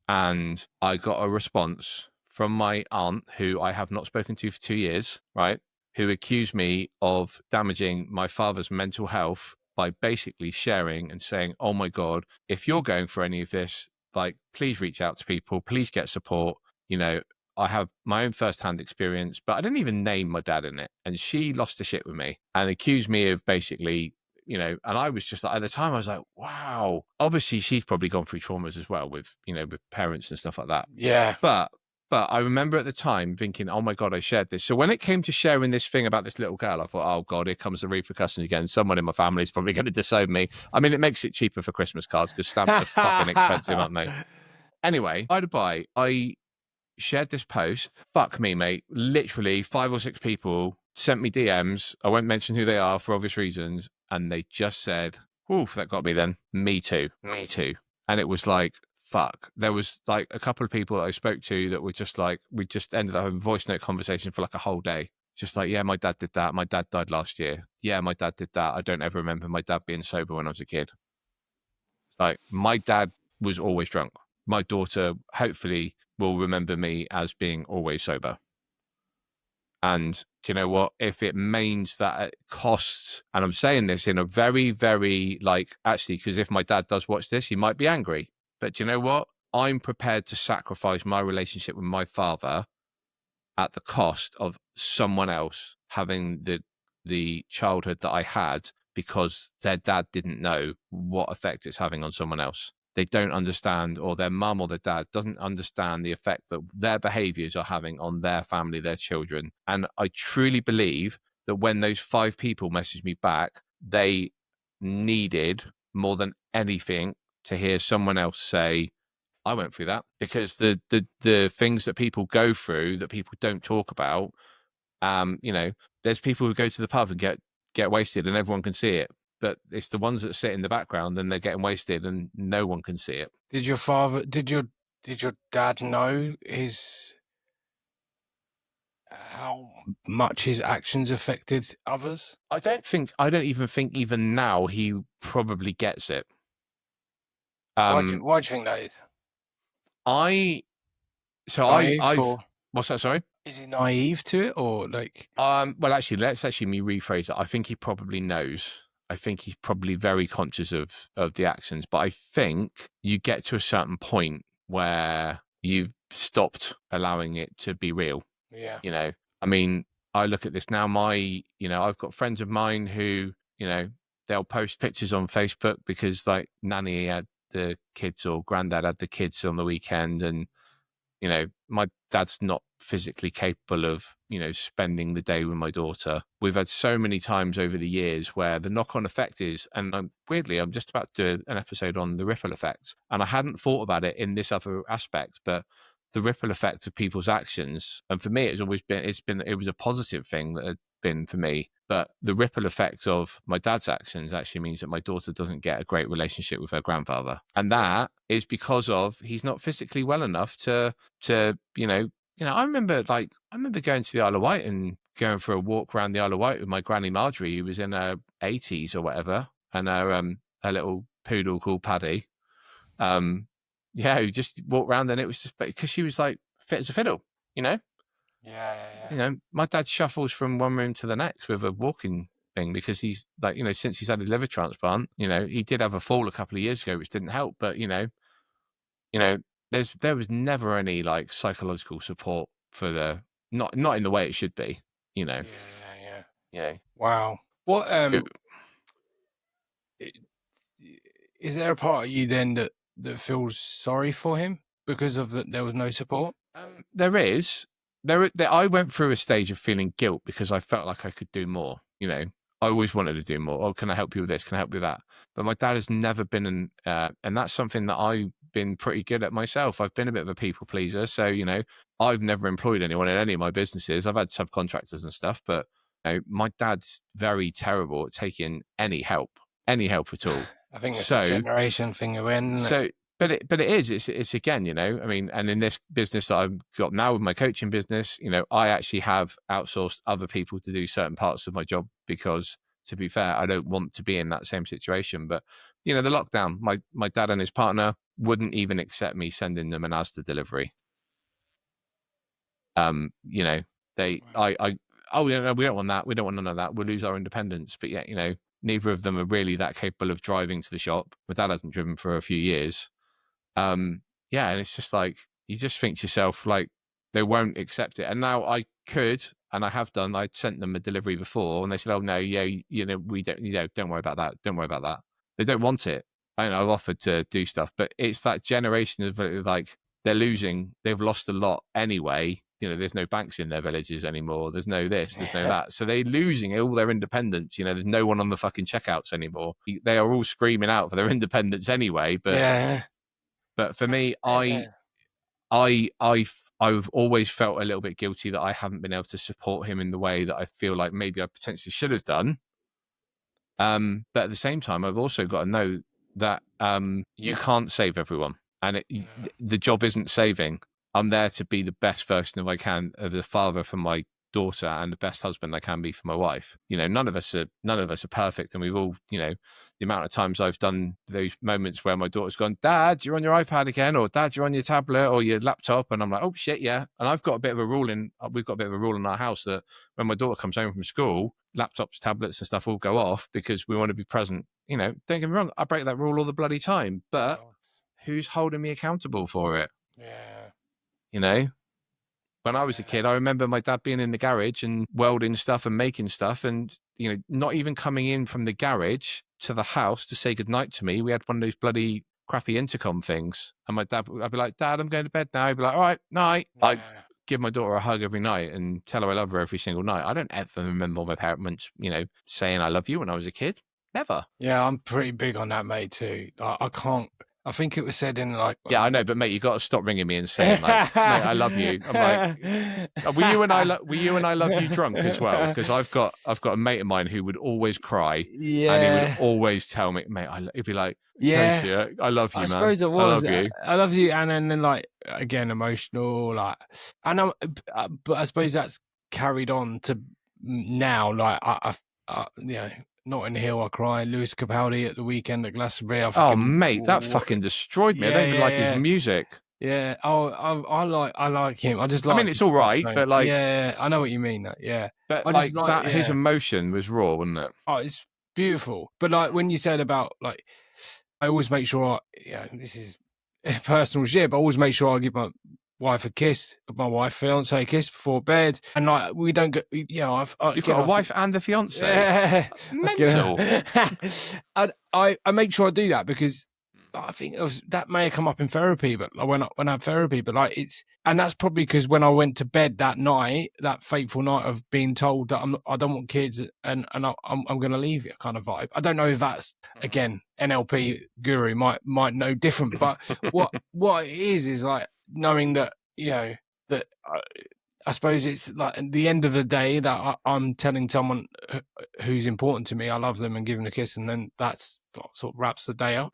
and I got a response from my aunt, who I have not spoken to for 2 years, right? Who accused me of damaging my father's mental health by basically sharing and saying, oh my God, if you're going for any of this, like, please reach out to people, please get support. I have my own firsthand experience, but I didn't even name my dad in it. And she lost the shit with me and accused me of basically, and I was just like, at the time, I was like, wow. Obviously, she's probably gone through traumas as well with parents and stuff like that. Yeah. But I remember at the time thinking, oh my God, I shared this. So when it came to sharing this thing about this little girl, I thought, oh God, here comes the repercussions again. Someone in my family is probably going to disown me. I mean, it makes it cheaper for Christmas cards because stamps are fucking expensive, aren't they? Anyway, I shared this post. Fuck me, mate. Literally 5 or 6 people sent me DMs. I won't mention who they are for obvious reasons. And they just said, oof, that got me then. Me too. Me too. And it was like, fuck. There was like a couple of people that I spoke to that were just like, we just ended up having voice note conversation for like a whole day. Just like, yeah, my dad did that. My dad died last year. Yeah, my dad did that. I don't ever remember my dad being sober when I was a kid. It's like, my dad was always drunk. My daughter, hopefully, will remember me as being always sober. And do you know what? If it means that it costs, and I'm saying this in a very, very actually, because if my dad does watch this, he might be angry. But do you know what? I'm prepared to sacrifice my relationship with my father at the cost of someone else having the childhood that I had because their dad didn't know what effect it's having on someone else. They don't understand, or their mum or their dad doesn't understand the effect that their behaviors are having on their family, their children. And I truly believe that when those 5 people messaged me back, they needed more than anything to hear someone else say, I went through that, because the things that people go through that people don't talk about, there's people who go to the pub and get wasted and everyone can see it. But it's the ones that sit in the background and they're getting wasted and no one can see it. Did your dad know how much his actions affected others? I don't even think even now he probably gets it. Why do you think that is? What's that? Sorry? Is he naive to it, or like? Well, actually, let's me rephrase it. I think he probably knows. I think he's probably very conscious of the actions, but I think you get to a certain point where you've stopped allowing it to be real. Yeah. I mean, I look at this now. I've got friends of mine who, they'll post pictures on Facebook because like nanny had the kids or granddad had the kids on the weekend, and my dad's not physically capable of, spending the day with my daughter. We've had so many times over the years where the knock-on effect is, and weirdly, I'm just about to do an episode on the ripple effect, and I hadn't thought about it in this other aspect, but the ripple effect of people's actions, and for me, it was a positive thing that had been for me. But the ripple effect of my dad's actions actually means that my daughter doesn't get a great relationship with her grandfather. And that is because of he's not physically well enough to I remember going to the Isle of Wight and going for a walk around the Isle of Wight with my granny Marjorie, who was in her 80s or whatever, and her little poodle called Paddy. Who just walked around, and it was just because she was like fit as a fiddle, Yeah. You know, my dad shuffles from one room to the next with a walking thing because he's like, you know, since he's had a liver transplant, you know, he did have a fall a couple of years ago, which didn't help. But, you know, there was never any like psychological support for not in the way it should be, you know. Yeah. You know. Wow. What So, i- is there a part of you then that feels sorry for him because of that there was no support? there is I went through a stage of feeling guilt because I felt like I could do more. You know, I always wanted to do more. Oh, can I help you with this? Can I help you with that? But my dad has never been and that's something that I've been pretty good at myself. I've been a bit of a people pleaser, so you know, I've never employed anyone in any of my businesses. I've had subcontractors and stuff, but you know, my dad's very terrible at taking any help at all. I think it's a So generation thing, isn't it? so, but it is. It's again, you know. I mean, and in this business that I've got now with my coaching business, you know, I actually have outsourced other people to do certain parts of my job because, to be fair, I don't want to be in that same situation. But you know, the lockdown, my dad and his partner wouldn't even accept me sending them an Asda delivery. You know, oh, yeah, no, we don't want that. We don't want none of that. We'll lose our independence. But yet, you know, neither of them are really that capable of driving to the shop. My dad hasn't driven for a few years. Yeah, and it's just like you just think to yourself like they won't accept it. And now I could, and I have done. I sent them a delivery before, and they said, "Oh no, yeah, you know, we don't, you know, don't worry about that. Don't worry about that." They don't want it. I know I've offered to do stuff, but it's that generation of like they're losing. They've lost a lot anyway. You know, there's no banks in their villages anymore. There's no this, there's no that. So they're losing all their independence. You know, there's no one on the fucking checkouts anymore. They are all screaming out for their independence anyway. But for me, Yeah. I've always felt a little bit guilty that I haven't been able to support him in the way that I feel like maybe I potentially should have done. But at the same time, I've also got to know that you can't save everyone, and the job isn't saving. I'm there to be the best version of I can of the father for my daughter and the best husband I can be for my wife. You know, none of us are perfect, and we've all, you know, the amount of times I've done those moments where my daughter's gone, "Dad, you're on your iPad again," or "Dad, you're on your tablet or your laptop," and I'm like, "Oh shit, yeah." And I've got a bit of a rule we've got a bit of a rule in our house that when my daughter comes home from school, laptops, tablets, and stuff all go off because we want to be present. You know, don't get me wrong, I break that rule all the bloody time, but who's holding me accountable for it? Yeah. You know, when I was a kid, I remember my dad being in the garage and welding stuff and making stuff, and you know, not even coming in from the garage to the house to say goodnight to me. We had one of those bloody crappy intercom things, and my dad, I'd be like, "Dad, I'm going to bed now." He'd be like, "All right, night." I give my daughter a hug every night and tell her I love her every single night. I don't ever remember my parents, you know, saying I love you when I was a kid. Never. Yeah, I'm pretty big on that, mate, too. I can't. I think it was said in like. Yeah, I know, but mate, you got to stop ringing me and saying like, "Mate, I love you." I'm like, were you and I love you drunk as well? Because I've got a mate of mine who would always cry, and he would Yeah. always tell me, "Mate, he'd be like, Yeah. Casey, I love you, I man. suppose it I was. love you." I love you, and then like again, emotional, like, and but I suppose that's carried on to now. Like you know, Notting Hill, I cry. Lewis Capaldi at the weekend at Glastonbury. I Oh, fucking mate, that fucking destroyed me. I don't even like his music. yeah. Oh, I like him. I just I like mean, it's his all right, persona. but like, Yeah, I know what you mean. Yeah, but I just like like that, his yeah. emotion was raw, wasn't it? Oh, it's beautiful. But like when you said about like, I always make sure. This is personal shit, but I always make sure I give my wife a kiss, fiance a kiss before bed, and like we don't get. You've got a wife and a fiance. Yeah, Mental. I make sure I do that because I think that may have come up in therapy, but when I have therapy, but like and that's probably because when I went to bed that night, that fateful night of being told that I don't want kids and I'm going to leave you kind of vibe. I don't know if that's again NLP guru might know different, but what it is like knowing that that. I suppose it's like at the end of the day that I'm telling someone who's important to me, I love them and give them a kiss, and then that's sort of wraps the day up.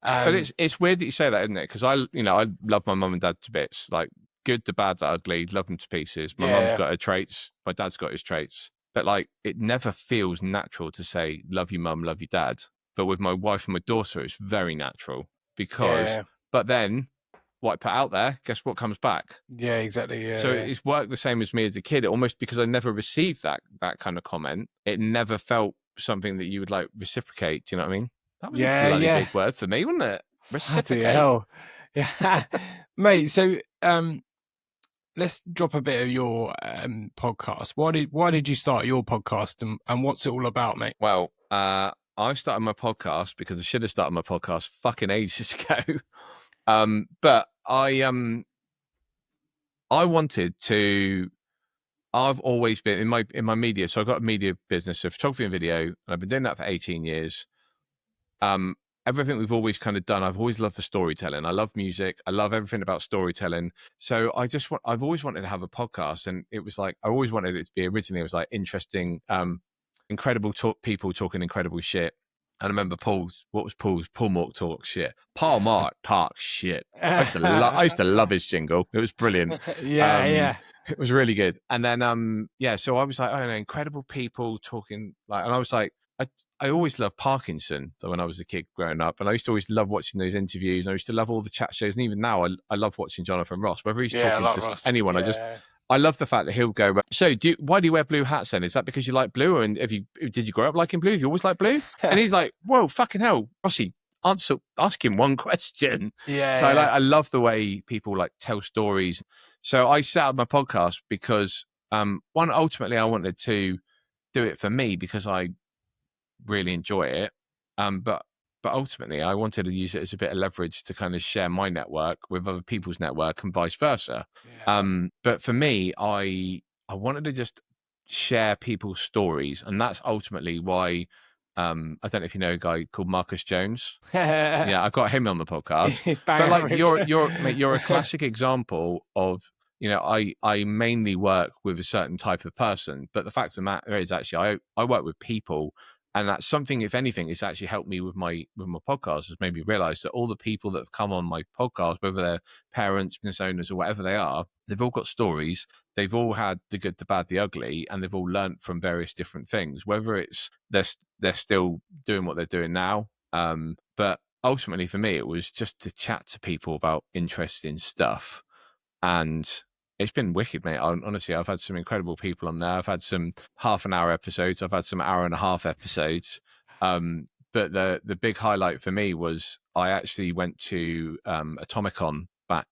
But it's weird that you say that, isn't it? Because I love my mum and dad to bits, like good, the bad, the ugly, love them to pieces. My mum's got her traits, my dad's got his traits, but like it never feels natural to say love you, mum, love you, dad. But with my wife and my daughter, it's very natural because. But then what I put out there, guess what comes back? Yeah, exactly. Yeah, So yeah. it's worked the same as me as a kid. Almost because I never received that kind of comment, it never felt something that you would like reciprocate. Do you know what I mean? That was a Yeah, bloody yeah. big word for me, wasn't it? Bloody Reciprocate. hell. Yeah. Mate, so let's drop a bit of your podcast. Why did you start your podcast, and what's it all about, mate? Well, I started my podcast because I should have started my podcast fucking ages ago. But I wanted to. I've always been in my media. So I got a media business of photography and video, and I've been doing that for 18 years. Everything we've always kind of done, I've always loved the storytelling. I love music. I love everything about storytelling. So I've always wanted to have a podcast, and it was like I always wanted it to be originally. It was like interesting, incredible people talking incredible shit. And I remember Paul Mark talks shit. Paul Mark talks shit. I used to love his jingle. It was brilliant. Yeah, yeah. It was really good. And then yeah, so I was like, I don't know, incredible people talking like, and I was like, I always loved Parkinson when I was a kid growing up, and I used to always love watching those interviews. I used to love all the chat shows, and even now, I love watching Jonathan Ross. Whether he's Yeah, talking like to Ross. anyone, Yeah. I love the fact that he'll go. So, why do you wear blue hats? Then is that because you like blue, and did you grow up liking blue? Have you always liked blue? And he's like, whoa, fucking hell, Rossi, ask him one question. Yeah, So yeah. I love the way people like tell stories. So I set up my podcast because one, ultimately I wanted to do it for me because I really enjoy it. But ultimately, I wanted to use it as a bit of leverage to kind of share my network with other people's network and vice versa. Yeah. But for me, I wanted to just share people's stories, and that's ultimately why. I don't know if you know a guy called Marcus Jones. Yeah, I got him on the podcast. Bang But like average. you're a classic example of, I mainly work with a certain type of person, but the fact of the matter is actually I work with people, and that's something, if anything, it's actually helped me with my podcast, has made me realize that all the people that have come on my podcast, whether they're parents, business owners, or whatever they are, they've all got stories. They've all had the good, the bad, the ugly, and they've all learned from various different things, whether it's they're still doing what they're doing now. But ultimately for me, it was just to chat to people about interesting stuff. And it's been wicked, mate. Honestly, I've had some incredible people on there. I've had some half an hour episodes. I've had some hour and a half episodes. But the big highlight for me was I actually went to Atomicon back,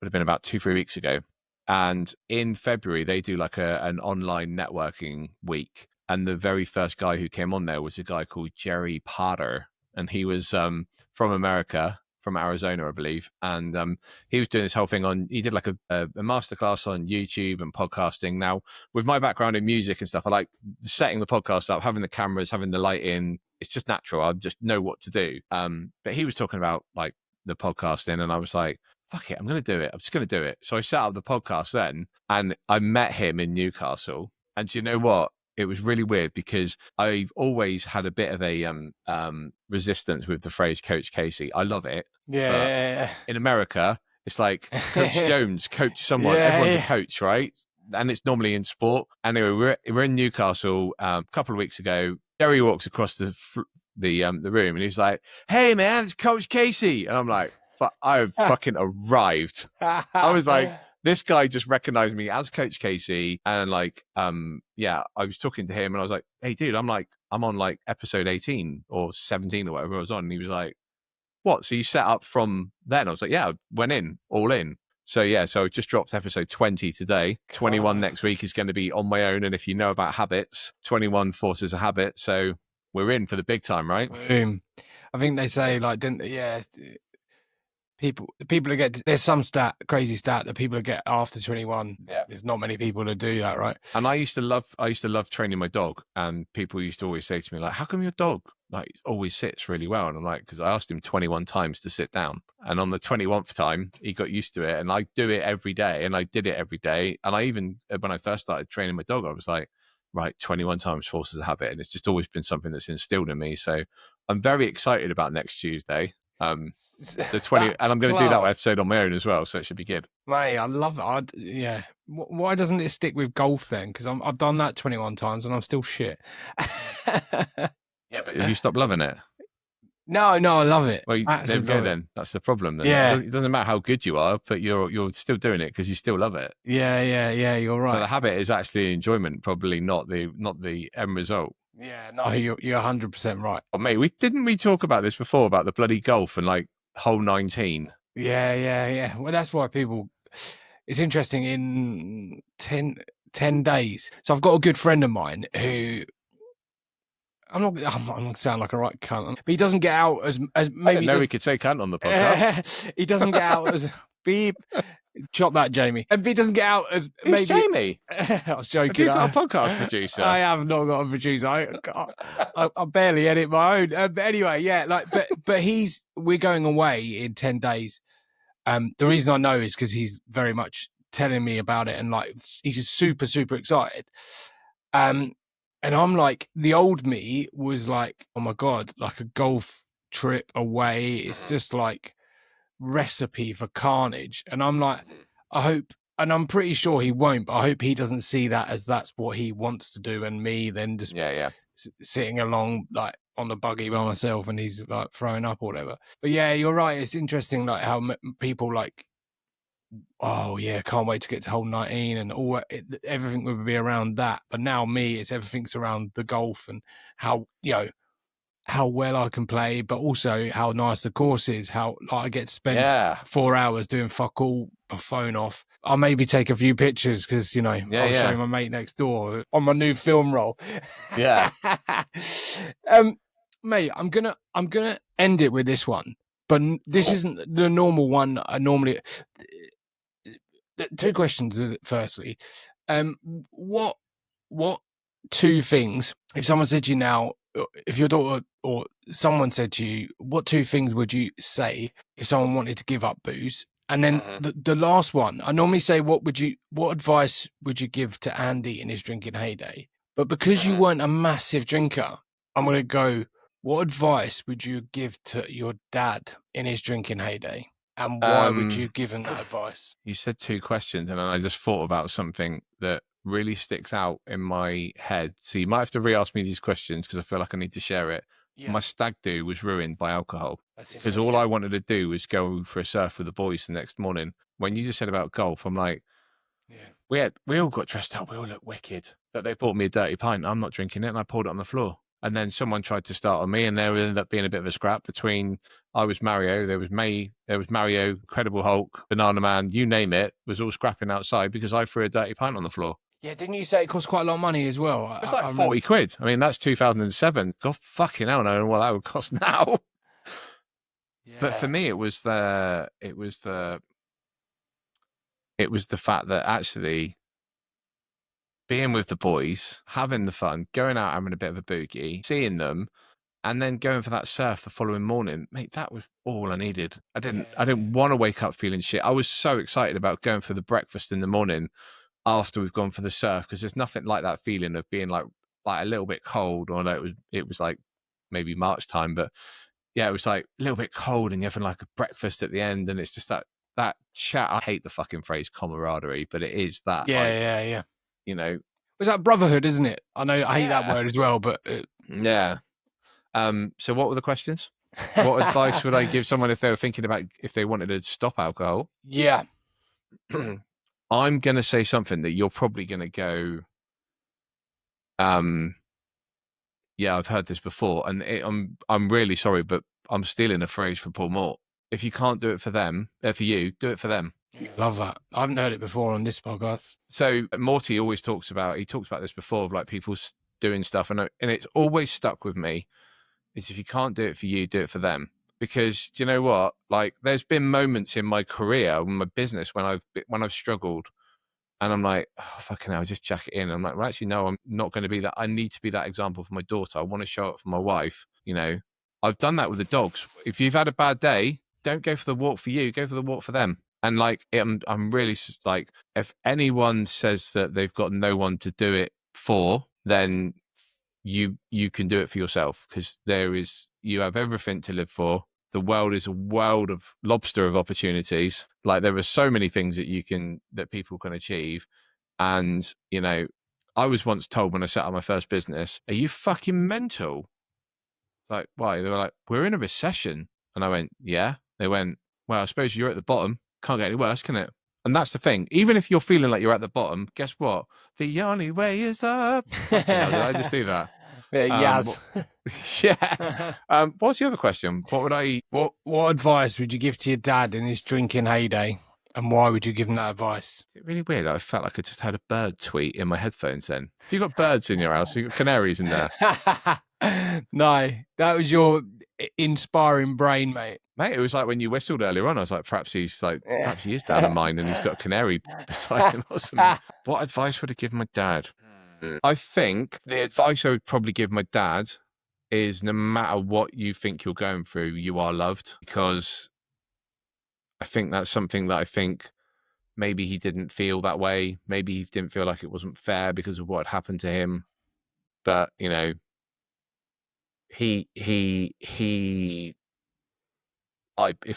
would have been about 2-3 weeks ago. And in February, they do like an online networking week. And the very first guy who came on there was a guy called Jerry Potter. And he was from America, from Arizona, I believe. And he was doing this whole thing he did like a masterclass on YouTube and podcasting. Now, with my background in music and stuff, I like setting the podcast up, having the cameras, having the lighting. It's just natural. I just know what to do. But he was talking about like the podcasting, and I was like, fuck it, I'm going to do it. I'm just going to do it. So I set up the podcast then, and I met him in Newcastle. And do you know what? It was really weird because I've always had a bit of a resistance with the phrase Coach Casey. I love it. But Yeah. in America, it's like Coach Jones, coach someone. Yeah, Everyone's a yeah. coach, right? And it's normally in sport. Anyway, we're in Newcastle a couple of weeks ago. Jerry walks across the room, and he's like, "Hey, man, it's Coach Casey." And I'm like, I've fucking arrived. I was like, this guy just recognized me as Coach Casey. And like, yeah, I was talking to him and I was like, hey, dude, I'm on like episode 18 or 17 or whatever I was on. And he was like, what? So you set up from then? I was like, yeah, I went all in. So yeah, so I just dropped episode 20 today. 21 next week is going to be on my own. And if you know about habits, 21 forces a habit. So we're in for the big time, right? Boom. I think they say like, didn't yeah. People who get, there's some crazy stat that people who get after 21. Yeah. There's not many people who do that, right? And I used to love training my dog, and people used to always say to me like, how come your dog like always sits really well? And I'm like, because I asked him 21 times to sit down, and on the 21th time he got used to it, and I do it every day, and I did it every day. And I even, when I first started training my dog, I was like, right, 21 times forces a habit. And it's just always been something that's instilled in me. So I'm very excited about next Tuesday. The 20, and I'm going to do that episode on my own as well, so it should be good. Mate, I love it. Yeah. Why doesn't it stick with golf then? Because I've done that 21 times and I'm still shit. Yeah, but have you stopped loving it? No, I love it. Well, I there actually we go love it. then. That's the problem then. Yeah, It doesn't matter how good you are, but you're still doing it because you still love it. yeah. You're So right. the habit is actually enjoyment, probably not the end result. Yeah, no, you're 100% right. Oh, mate, we talk about this before about the bloody golf and like hole 19? Yeah. Well, that's why people. It's interesting. In 10 days, so I've got a good friend of mine who I'm not gonna sound like a right cunt, but he doesn't get out as I maybe didn't he know does. we could say cunt on the podcast. He doesn't get out as beep. Chop that, Jamie. And he doesn't get out as Who's maybe. Jamie? I was Have joking. you got a podcast producer? I have not got a producer. I barely edit my own. But anyway, yeah. But we're going away in 10 days. The reason I know is because he's very much telling me about it, and like he's just super super excited. And I'm like, the old me was like, oh my god, like a golf trip away. It's just like recipe for carnage. And I'm like, I hope, and I'm pretty sure he won't, but I hope he doesn't see that as that's what he wants to do, and me then just Yeah. sitting along like on the buggy by myself, and he's like throwing up or whatever. But yeah, you're right. It's interesting, like how people like, oh yeah, can't wait to get to hole 19, and all everything would be around that. But now me, it's everything's around the golf and how how well I can play, but also how nice the course is. How like I get to spend Yeah. 4 hours doing fuck all, my phone off. I'll maybe take a few pictures because I'll show my mate next door on my new film roll. Yeah. Mate, I'm gonna end it with this one, but this isn't the normal one. I normally two questions. Firstly, what two things? If someone said to you now, if your daughter or someone said to you, what two things would you say if someone wanted to give up booze? And then the last one, I normally say, what advice would you give to Andy in his drinking heyday? But because you weren't a massive drinker, I'm going to go, what advice would you give to your dad in his drinking heyday? And why would you give him that advice? You said two questions, and then I just thought about something that really sticks out in my head. So you might have to re-ask me these questions because I feel like I need to share it. Yeah. My stag do was ruined by alcohol because all I wanted to do was go for a surf with the boys the next morning. When you just said about golf, I'm like, yeah, we all got dressed up. We all looked wicked. But they bought me a dirty pint. I'm not drinking it, and I poured it on the floor. And then someone tried to start on me, and there ended up being a bit of a scrap between I was Mario, there was Mario, Incredible Hulk, Banana Man, you name it, was all scrapping outside because I threw a dirty pint on the floor. Yeah, didn't you say it cost quite a lot of money as well? It's like 40 quid. I mean, that's 2007. God fucking hell, I don't know what that would cost now. Yeah. But for me, it was the fact that actually being with the boys, having the fun, going out, having a bit of a boogie, seeing them, and then going for that surf the following morning, mate, that was all I needed. I didn't want to wake up feeling shit. I was so excited about going for the breakfast in the morning after we've gone for the surf, because there's nothing like that feeling of being like a little bit cold. Or no, it was like maybe March time, but yeah, it was like a little bit cold, and you're having like a breakfast at the end, and it's just that chat. I hate the fucking phrase camaraderie, but it is that. Yeah. You know, was that brotherhood, isn't it? I know I hate that word as well, but yeah. So what were the questions? What advice would I give someone if they were thinking about if they wanted to stop alcohol? Yeah. I'm going to say something that you're probably going to go, yeah, I've heard this before, and I'm really sorry, but I'm stealing a phrase from Paul Mort. If you can't do it for them, for you, do it for them. Love that. I haven't heard it before on this podcast. So Morty always talks about this before, of like people doing stuff, and it's always stuck with me. Is if you can't do it for you, do it for them. Because do you know what? Like, there's been moments in my career, in my business, when I've struggled, and I'm like, oh, fucking hell, just chuck it in. I'm like, well, actually, no, I'm not going to be that. I need to be that example for my daughter. I want to show up for my wife. I've done that with the dogs. If you've had a bad day, don't go for the walk for you. Go for the walk for them. And like, I'm really like, if anyone says that they've got no one to do it for, then you can do it for yourself, because you have everything to live for. The world is a world of lobster of opportunities. Like, there are so many things that people can achieve. And I was once told when I set up my first business, are you fucking mental? It's like, why? They were like, we're in a recession. And I went, yeah. They went, well, I suppose you're at the bottom. Can't get any worse, can it? And that's the thing. Even if you're feeling like you're at the bottom, guess what? The only way is up. Fucking hell, did I just do that? Yeah, yes. Yeah. What's the other question? What would I... What advice would you give to your dad in his drinking heyday, and why would you give him that advice? Is it really weird? I felt like I just had a bird tweet in my headphones then. Have you got birds in your house? You got canaries in there? No, that was your inspiring brain, mate. Mate, it was like when you whistled earlier on, I was like, perhaps he is down a mine and he's got a canary beside him or something. What advice would I give my dad? I think the advice I would probably give my dad is no matter what you think you're going through, you are loved, because I think that's something that I think maybe he didn't feel that way. Maybe he didn't feel like it wasn't fair because of what had happened to him. But, you know, if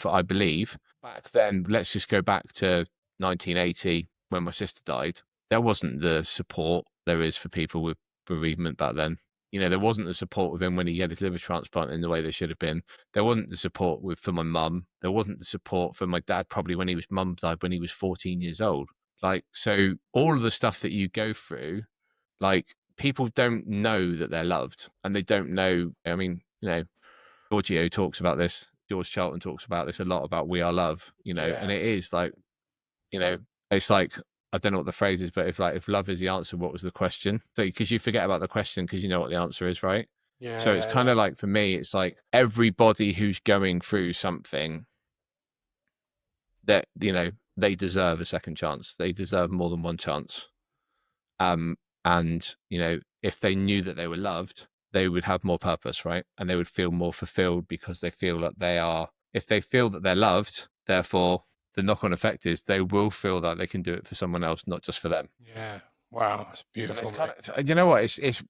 I believe back then, let's just go back to 1980 when my sister died. There wasn't the support there is for people with bereavement back then. You know, there wasn't the support with him when he had his liver transplant in the way there should have been. There wasn't the support for my mum. There wasn't the support for my dad probably when his mum died when he was 14 years old. Like, so all of the stuff that you go through, like, people don't know that they're loved, and they don't know. I mean, you know, Giorgio talks about this. George Charlton talks about this a lot, about we are love, you know, and it is like, you know, it's like, I don't know what the phrase is, but if love is the answer, what was the question? So, because you forget about the question because you know what the answer is, right? Yeah. So it's kind of like, for me, it's like everybody who's going through something that, you know, they deserve a second chance. They deserve more than one chance. And, you know, if they knew that they were loved, they would have more purpose, right? And they would feel more fulfilled because they feel that they are, if they feel that they're loved, therefore the knock-on effect is they will feel that they can do it for someone else, not just for them. Yeah. Wow, that's beautiful. You know what? It's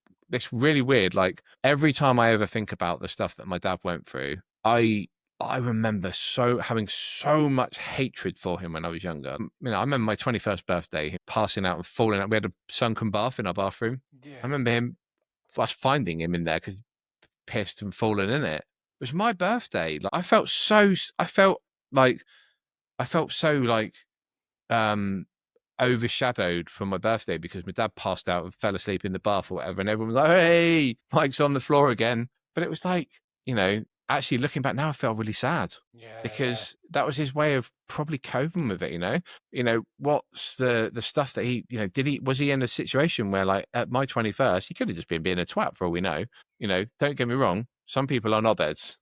really weird. Like, every time I ever think about the stuff that my dad went through, I remember having so much hatred for him when I was younger. You know, I remember my 21st birthday, him passing out and falling out. We had a sunken bath in our bathroom. Yeah. I remember us finding him in there because pissed and fallen in it. It was my birthday. Like, I felt so like overshadowed from my birthday because my dad passed out and fell asleep in the bath or whatever, and everyone was like, hey, Mike's on the floor again. But it was like, you know, actually looking back now, I felt really sad because that was his way of probably coping with it. You know, what's the stuff that he, you know, was he in a situation where, like, at my 21st, he could have just been being a twat for all we know. You know, don't get me wrong, some people are knobheads.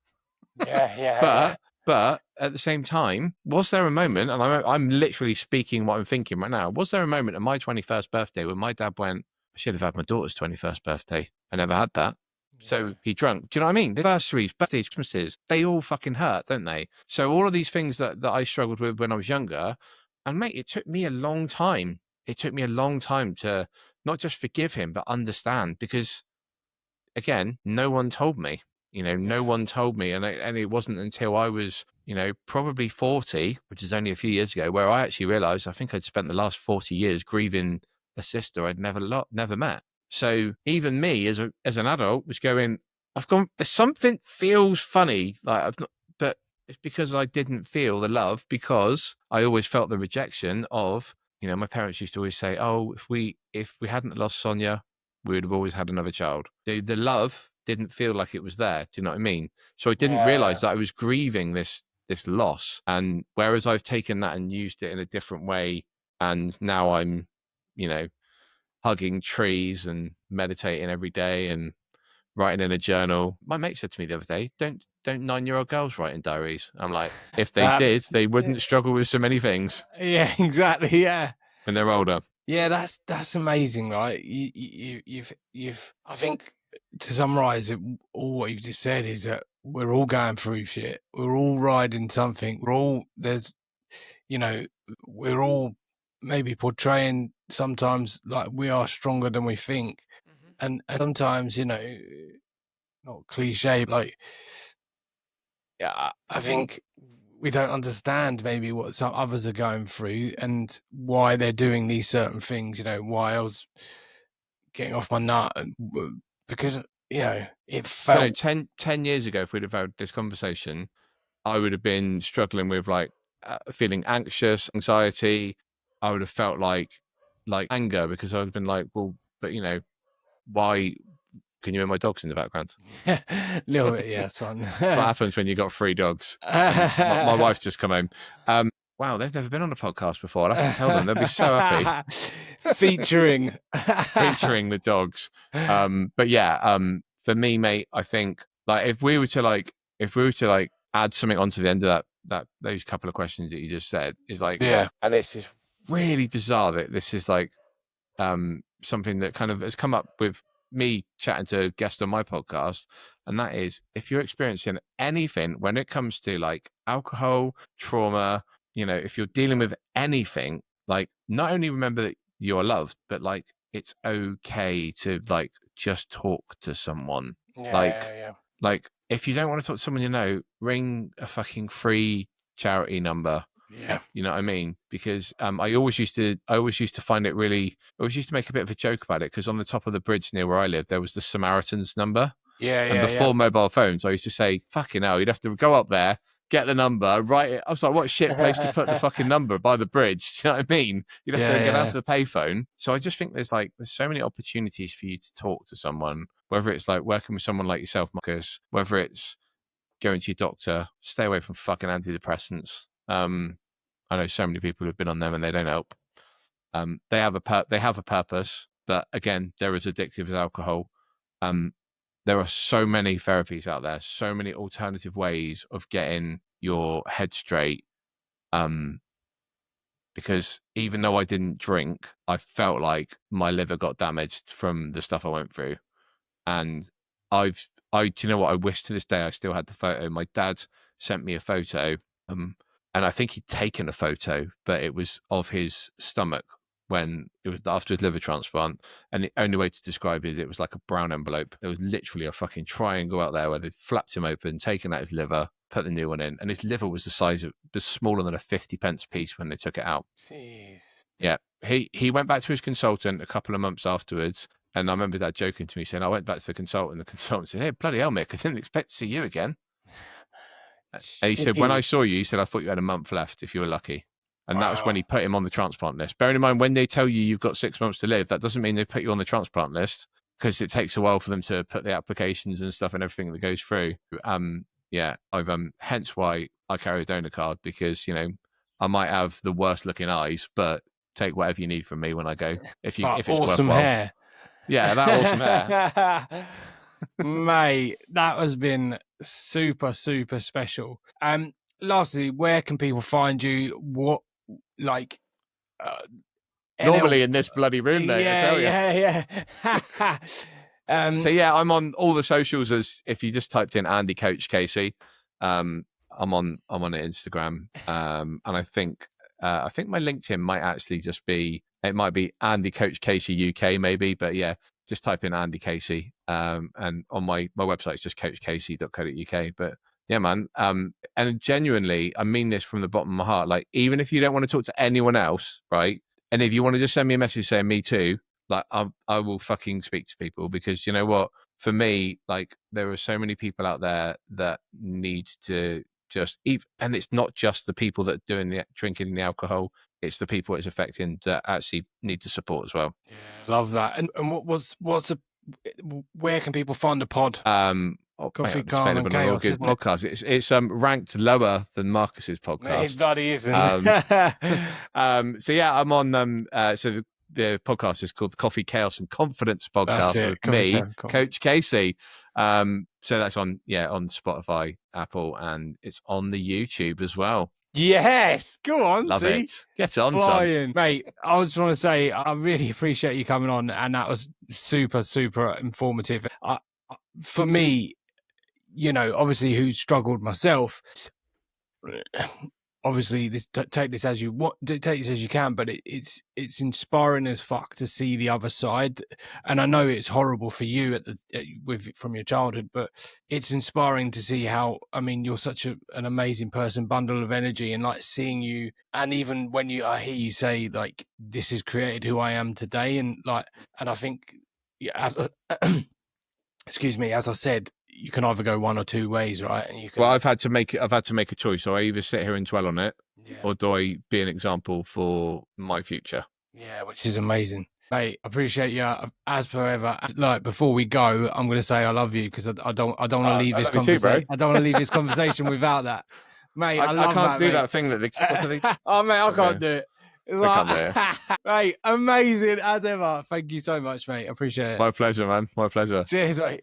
But at the same time, was there a moment, and I'm literally speaking what I'm thinking right now, was there a moment at my 21st birthday when my dad went, I should have had my daughter's 21st birthday. I never had that. So he drunk. Do you know what I mean? The anniversaries, birthdays, Christmases, they all fucking hurt, don't they? So all of these things that I struggled with when I was younger, and mate, it took me a long time. It took me a long time to not just forgive him, but understand, because, again, no one told me. You know, no one told me, and it wasn't until I was, you know, probably 40, which is only a few years ago, where I actually realised I think I'd spent the last 40 years grieving a sister I'd never met. So even me as an adult was going, there's something feels funny, like but it's because I didn't feel the love, because I always felt the rejection of, you know, my parents used to always say, oh, if we hadn't lost Sonia, we would have always had another child. The love didn't feel like it was there. Do you know what I mean? So I didn't realize that I was grieving this loss. And whereas I've taken that and used it in a different way, and now I'm, you know, hugging trees and meditating every day and writing in a journal. My mate said to me the other day, don't 9-year-old girls write in diaries? I'm like, if they did, they wouldn't struggle with so many things. Yeah, exactly. Yeah. When they're older. Yeah, that's amazing, right? You've I think, to summarize it, all what you've just said is that we're all going through shit. We're all riding something. You know, we're all maybe portraying sometimes like we are stronger than we think. And sometimes, you know, not cliche, like, yeah, I think we don't understand maybe what some others are going through and why they're doing these certain things. You know, why I was getting off my nut, because it felt 10 years ago, if we'd have had this conversation, I would have been struggling with like feeling anxious, anxiety. I would have felt like anger, because I would have been like, well, but why can you hear my dogs in the background? a little bit, yeah, it's fine. That's what happens when you got 3 dogs. And my wife's just come home. Wow, they've never been on a podcast before. I'll have to tell them. They'll be so happy. Featuring The dogs. But yeah, for me, mate, I think like if we were to add something onto the end of that those couple of questions that you just said, is like, yeah, and it's just really bizarre that this is like something that kind of has come up with me chatting to guests on my podcast, and that is, if you're experiencing anything when it comes to like alcohol, trauma, if you're dealing with anything, like, not only remember that you're loved, but like it's okay to like just talk to someone. Like, yeah. if you don't want to talk to someone, ring a fucking free charity number. Yeah. You know what I mean? Because I always used to find it really. I always used to make a bit of a joke about it, because on the top of the bridge near where I live, there was the Samaritans number. And before mobile phones, I used to say, fucking hell, you'd have to go up there, get the number, write it. I was like, what shit place to put the fucking number by the bridge? Do you know what I mean? You'd have to get out to the payphone. So I just think there's so many opportunities for you to talk to someone, whether it's like working with someone like yourself, Marcus, whether it's going to your doctor, stay away from fucking antidepressants. I know so many people who've been on them and they don't help. They have a purpose, but again, they're as addictive as alcohol. There are so many therapies out there, so many alternative ways of getting your head straight. Because even though I didn't drink, I felt like my liver got damaged from the stuff I went through. And do you know what? I wish to this day I still had the photo. My dad sent me a photo, and I think he'd taken a photo, but it was of his stomach when it was after his liver transplant. And the only way to describe it is it was like a brown envelope. It was literally a fucking triangle out there where they flapped him open, taken out his liver, put the new one in, and his liver was was smaller than a 50p piece when they took it out. Jeez. Yeah, he went back to his consultant a couple of months afterwards. And I remember Dad joking to me, saying, I went back to the consultant. The consultant said, hey, bloody hell, Mick, I didn't expect to see you again. And he said, when I saw you, he said, I thought you had a month left if you were lucky. And that was when he put him on the transplant list. Bearing in mind, when they tell you you've got 6 months to live, that doesn't mean they put you on the transplant list, because it takes a while for them to put the applications and stuff and everything that goes through. Yeah, I've hence why I carry a donor card, because I might have the worst looking eyes, but take whatever you need from me when I go. If it's awesome worthwhile. hair. Yeah, that awesome hair. Mate, that has been super, super special. Lastly, where can people find you? What, like, normally in this bloody room, mate, I tell you. Yeah. So yeah, I'm on all the socials as if you just typed in Andy Coach Casey. I'm on Instagram. And I think my LinkedIn might actually just be, it might be Andy Coach Casey UK maybe, but yeah, just type in Andy Casey. And on my website it's just coachcasey.co.uk. But yeah, man. And genuinely, I mean this from the bottom of my heart. Like, even if you don't want to talk to anyone else, right? And if you want to just send me a message saying me too, like I will fucking speak to people, because you know what? For me, like, there are so many people out there that need to just eat, and it's not just the people that are doing the drinking the alcohol, it's the people it's affecting that actually need to support as well. Yeah, love that. And where can people find the pod? Coffee, it's Calm and available on all Chaos, good podcasts. It's ranked lower than Marcus's podcast. It bloody isn't. So yeah, I'm on so the podcast is called the Coffee, Chaos and Confidence podcast with me, Coach Casey. So that's on Spotify, Apple, and it's on the YouTube as well. Yes, go on. Love it. Get on, flying, son. Mate. I just want to say I really appreciate you coming on, and that was super, super informative. For me, obviously, who struggled myself. Obviously, take this as you can, but it's inspiring as fuck to see the other side. And I know it's horrible for you from your childhood, but it's inspiring to see how. I mean, you're such an amazing person, bundle of energy, and like seeing you. And even when I hear you say like, "This has created who I am today," and I think, excuse me, as I said, you can either go one or two ways, right? And you can. Well, I've had to make a choice. So I either sit here and dwell on it, Yeah. or do I be an example for my future? Yeah, which is amazing. Mate, I appreciate you as per ever. Like, before we go, I'm going to say I love you, because I don't want to leave this conversation. I don't want to leave this conversation without that. Mate, I love can't that, do mate. that thing that they Oh, mate, I can't do it. It's can't do it. Mate, amazing as ever. Thank you so much, mate. I appreciate it. My pleasure, man. My pleasure. Cheers, mate.